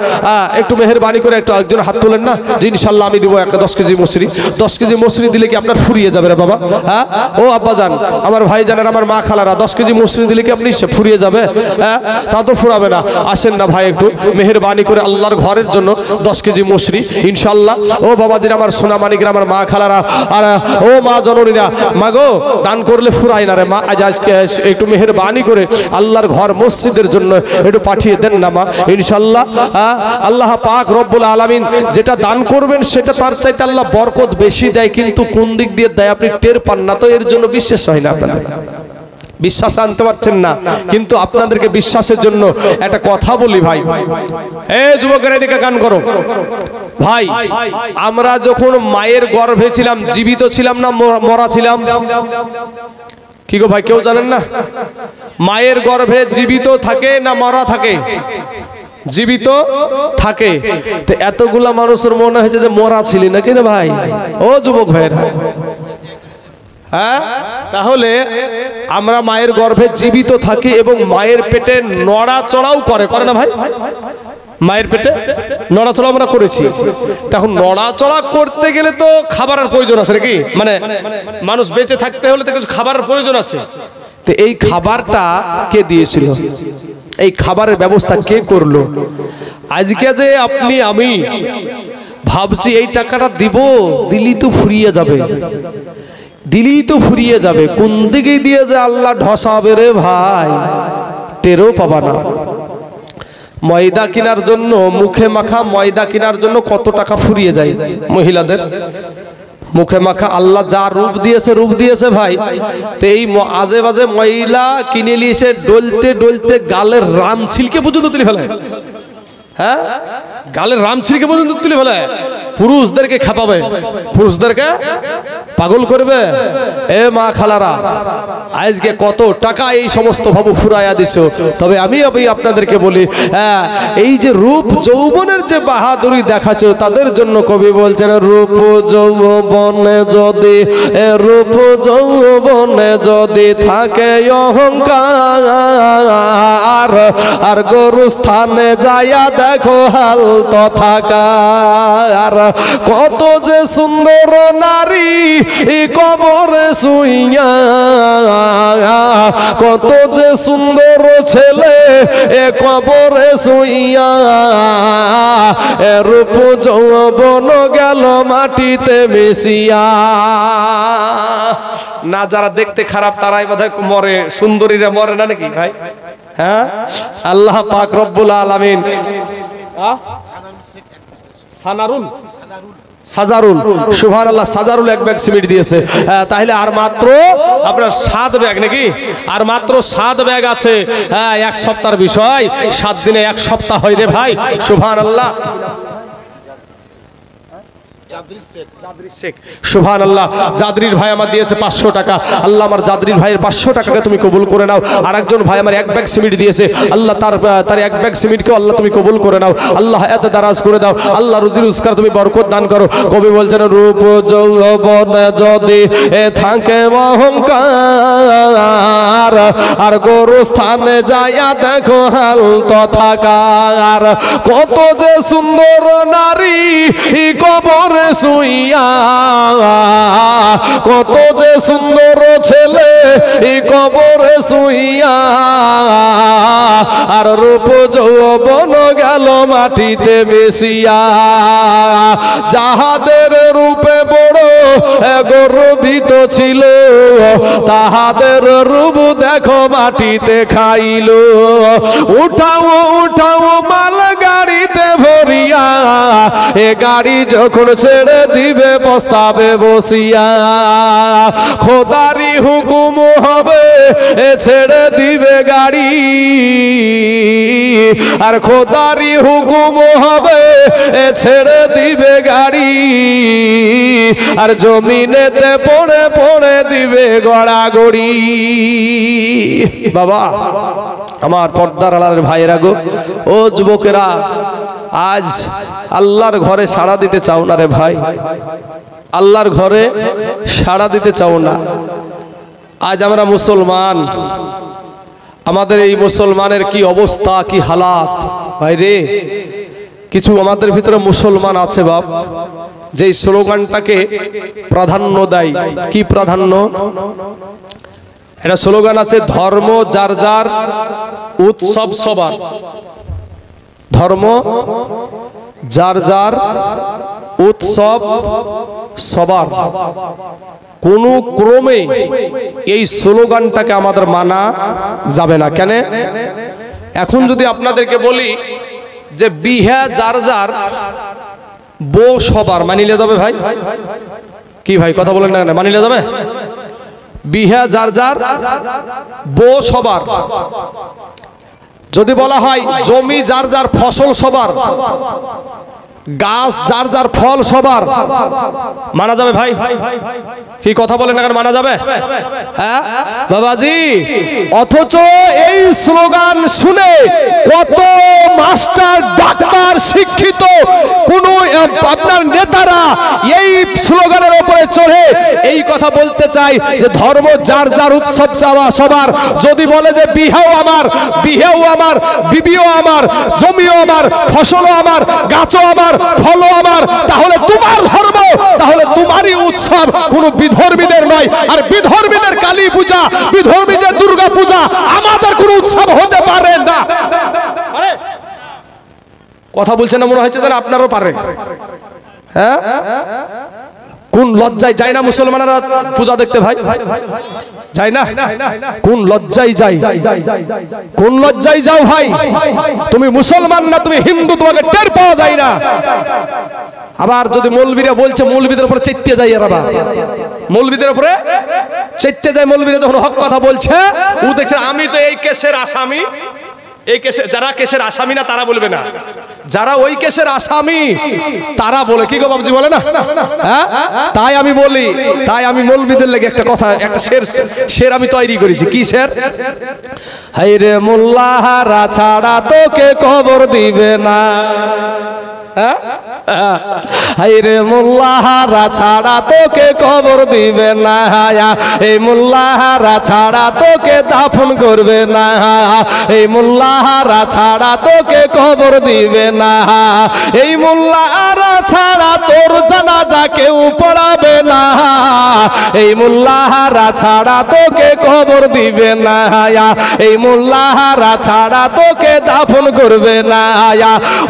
একটু মেহেরবানি করে একটু একজন হাত তোলেন না যে ইনশাল্লাহ আমি দিব একটা 10 কেজি মুসরি। 10 কেজি মুসরি দিলে কি আপনার ফুরিয়ে যাবে রে বাবা? হ্যাঁ ও আব্বা জান, আমার ভাই জানেরা, আমার মা খালারা, 10 কেজি মুসরি দিলে কি আপনি ফুরিয়ে যাবে? হ্যাঁ, তা তো ফুরাবে না। আসেন না ভাই একটু মেহেরবানি করে আল্লাহর ঘরের জন্য 10 কেজি মুসরি ইনশাল্লাহ। ও বাবাজিরা, আমার সোনা মানিকরা, আমার মা খালারা, আর ও মা জননীরা, মা গো দান করলে ফুরায় না রে মা। আজকে একটু মেহেরবানি করে আল্লাহর ঘর মসজিদের জন্য একটু পাঠিয়ে দেন না মা ইনশাল্লাহ। আল্লাহ পাক রব্বুল আলামিন যেটা দান করবেন সেটা তার চাইতে আল্লাহ বরকত বেশি দেয়, কিন্তু কোন দিক দিয়ে দেয় আপনি টের পান না, তো এর জন্য বিশ্বাস হয় না আপনাদের, বিশ্বাস আনতে পারছেন না। কিন্তু আপনাদেরকে বিশ্বাসের জন্য একটা কথা বলি ভাই, যুবকেরা এদিকে গান করো ভাই। আমরা যখন মায়ের গর্ভে ছিলাম, জীবিত ছিলাম না মরা ছিলাম? কি গো ভাই, কেউ জানেন না? মায়ের গর্ভে জীবিত থাকে না মরা থাকে? জীবিত থাকে। তো এতগুলা মানুষের মনে হয়েছে যে মরা ছিলি নাকি রে ভাই? ও যুবক ভাইরা, হ্যাঁ, তাহলে আমরা মায়ের গর্ভে জীবিত থাকি এবং মায়ের পেটে নড়াচড়াও করে না ভাই? মায়ের পেটে নড়াচড়া আমরা করেছি। তখন নড়াচড়া করতে গেলে তো খাবারের প্রয়োজন আছে নাকি? মানে মানুষ বেঁচে থাকতে হলে তো কিছু খাবারের প্রয়োজন আছে। তো এই খাবারটা কে দিয়েছিল? এই খাবারের ব্যবস্থা কে করলো? আজকে যে আপনি আমি ভাবছি এই টাকাটা দিব, দিলি তো ফুরিয়ে যাবে, দিলি তো ফুরিয়ে যাবে, কোন দিকে দিয়ে যে আল্লাহ ঢসাবে রে ভাই টেরও পাবা না। ময়দা কেনার জন্য, মুখে মাখা ময়দা কেনার জন্য কত টাকা ফুরিয়ে যায় মহিলাদের? মুখে মাখা আল্লাহ যা রূপ দিয়েছে ভাই। তো এই আজে বাজে মহিলা কিনে নিয়েছে, ডলতে ডলতে গালের রাম ছিলকে পর্যন্ত তুলে ফেলায়। হ্যাঁ, গালের রাম ছিলকে পর্যন্ত তুলে ফেলায়। পুরুষদেরকে খাপাবে, পুরুষদেরকে পাগল করবে। এ মা খালারা, আজকে কত টাকা এই সমস্ত ভাবু ফুরাইয়া দিছো। তবে আমি আপনাদেরকে বলি, এই যে রূপ যৌবনের যে বাহাদুরি দেখাচ্ছ, তাদের জন্য কবি বলছেন, রূপ যৌবনে যদি, রূপ যৌবনে যদি থাকে অহংকার, আর গরু স্থানে যাইয়া দেখো হাল তথাকার। কত যে সুন্দর নারী কবরে শুইয়া, কত যে সুন্দর ছেলে কবরে শুইয়া, রূপ যৌবন গেল মাটিতে মিশিয়া। না, যারা দেখতে খারাপ তারাই বোধহয় মরে, সুন্দরীরা মরে না নাকি ভাই? হ্যাঁ, আল্লাহ পাক রব্বুল আলামিন সাজারুল, সুবহানাল্লাহ, সাজারুল 1 ব্যাগ সিমেন্ট দিয়েছে। তাহলে আর মাত্র আপনার 7 ব্যাগ নাকি? আর মাত্র 7 ব্যাগ আছে। হ্যাঁ, 1 সপ্তাহের বিষয়, 7 দিনে 1 সপ্তাহ হয় রে ভাই। সুবহানাল্লাহ, সুবহানাল্লাহ। জাদরির ভাই আমার দিয়েছে 500 টাকা। আল্লাহ আমার জাদরির ভাইয়ের 500 টাকাকে তুমি কবুল করে নাও। আর একজন ভাই আমার 1 ব্যাগ সিমেন্ট দিয়েছে, আল্লাহ তার 1 ব্যাগ সিমেন্টকেও আল্লাহ তুমি কবুল করে নাও। আল্লাহ এত দারাজ করে দাও, আল্লাহ রুজি রোজগার তুমি বরকত দান করো। কবি বলছেন, রূপ যৌবনে যদি থাকে অহংকার, আর গরু স্থানে যাইয়া দেখো হাল তথাকার। কত যে সুন্দর নারী কবরে শুইয়া, কত যে সুন্দর ছেলে কবরে শুইয়া, আর রূপ যৌবন গেল মাটিতে মিশিয়া। যাহাদের রূপে বড় গর্বিত ছিল, তাহাদের রূপ দেখো মাটিতে খাইল। উঠাও উঠাও মাল গাড়িতে ভরিয়া, এ গাড়ি যখন ছেড়ে দিবে প্রস্তাবে বসিয়া খোদারি হুকুম হবে এ ছেড়ে দিবে গাড়ি আর খোদারি হুকুম হবে এ ছেড়ে দিবে গাড়ি আর জমিনেতে পড়ে পড়ে দিবে গড়াগড়ি বাবা আমার পর্দার আড়ালের ভাইয়েরা গো ও যুবকেরা আজ আল্লাহর ঘরে সাড়া দিতে চাও না রে ভাই আল্লাহর ঘরে সাড়া দিতে চাও না আজ আমরা মুসলমান আমাদের এই মুসলমানের কি অবস্থা কি হালাত ভাই রে কিছু আমাদের ভিতরে মুসলমান আছে বাপ যেই স্লোগানটাকে প্রাধান্য দেয় কি প্রাধান্য এটা স্লোগান আছে ধর্ম যার যার উৎসব সবার ধর্ম যার যার উৎসব সবার কোন ক্রমে এই স্লোগানটাকে আমাদের মানা যাবে না কেন এখন যদি আপনাদেরকে বলি যে বিহা যার যার বউ সবার মানিলে যাবে ভাই কি ভাই কথা বলেন না মানিলে যাবে বিহা যার যার বউ সবার যদি বলা হয় জমি যার যার ফসল সবার গাছ যার যার ফল সবার মানা যাবে ভাই কি কথা বলেন না মানা যাবে হ্যাঁ বাবাজি অথচ এই স্লোগান শুনে কত মাস্টার ডাক্তার শিক্ষিত কোন আপনার নেতারা এই স্লোগানের উপরে চড়ে এই কথা বলতে চাই যে ধর্ম যার যার উৎসব চাওয়া সবার যদি বলে যে বিহাও আমার বিবিও আমার জমিও আমার ফসলও আমার গাছও আমার ফলও আমার তাহলে তোমার ধর্ম তাহলে তোমারই উৎসব কোন বিধর্মীদের নয় আর বিধর্মীদের কালী পূজা বিধর্মীদের দুর্গা পূজা আমাদের কোন উৎসব হতে পারে না কথা বলছেন না মনে হচ্ছে যেন আপনারও পারে হ্যাঁ কোন লজ্জায় যায় না মুসলমানরা পূজা দেখতে ভাই যায় না কোন লজ্জায় যায় কোন লজ্জায় যাও ভাই তুমি মুসলমান না তুমি হিন্দু তোমাকে টের পাওয়া যায় না আবার যদি মৌলবীরা বলছে মৌলবীদের উপরে চেতে যায় এরা মৌলবীদের উপরে চেতে যায় মৌলবীরা যখন হক কথা বলছে ও দেখছে আমি তো এই কেসের আসামি এই কেসে যারা কেসের আসামি না তারা বলবে না যারা ওই কেসের আসামি তারা বলে কি গো বাবুজি বলে না হ্যাঁ তাই আমি বলি তাই আমি মৌলবীদের লেগে একটা কথা একটা শের আমি তৈরি করেছি কি শের হাই রে মোল্লাহারা ছাড়া তোকে কবর দিবে না হাই রে মোল্লাহারা ছাড়া তোকে কবর দিবে না এই মোল্লাহারা ছাড়া তোকে দাফন করবে না এই মোল্লাহারা ছাড়া তোকে কবর দিবে না এই মোল্লাহারা ছাড়া তোর জানাজা কেউ পড়াবে না এই মোল্লাহারা ছাড়া তোকে কবর দিবে না এই মোল্লাহারা ছাড়া তোকে দাফন করবে না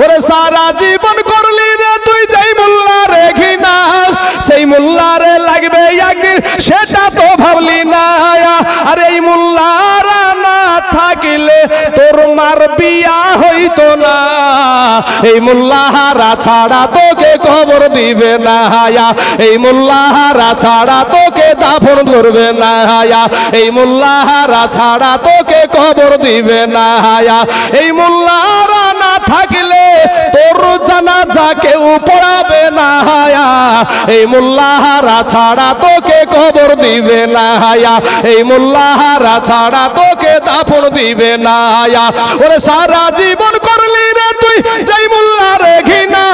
ওরে সারা জীবন করলি রে তুই যেই মোল্লারে ঘৃণা সেই মোল্লারে লাগবে একদিন সেটা তো ভাবলি না আর এই মোল্লারা না থাকিলে তোর মার বিয়া হইতো না এই মোল্লাহারা ছাড়া তোকে কবর দিবে না এই মোল্লাহারা ছাড়া তোকে দাফন করবে না এই মোল্লাহারা ছাড়া তোকে কবর দিবে না এই মোল্লাহারা না থাকলে তোর জানাজা কেউ পড়াবে না এই মোল্লাহারা ছাড়া তোকে কবর দিবে না এই মোল্লাহারা ছাড়া তোকে দাফন দিবে না ওরে সারা জীবন করলি রে তুই যেই মোল্লারে ঘৃণা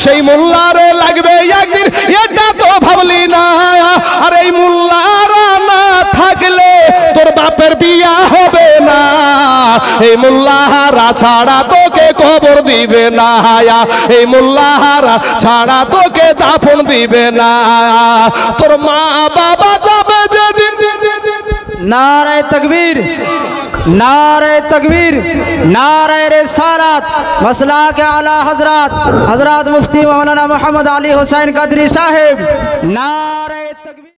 সেই মোল্লারে লাগবে একদিন এটা তো ভাবলি না আর এই মোল্লারা না থাকলে তোর বাপের বিয়া হবে না এই মোল্লাহারা ছাড়া তোকে কবর দিবে না এই মোল্লাহারা ছাড়া তোকে দাফন দিবে না তোর মা বাবা যাবে যেদিন नारे तकबीर नारे रिसालत मसला के आला हजरत मुफ्ती मौलाना मोहम्मद अली हुसैन कदरी साहिब ना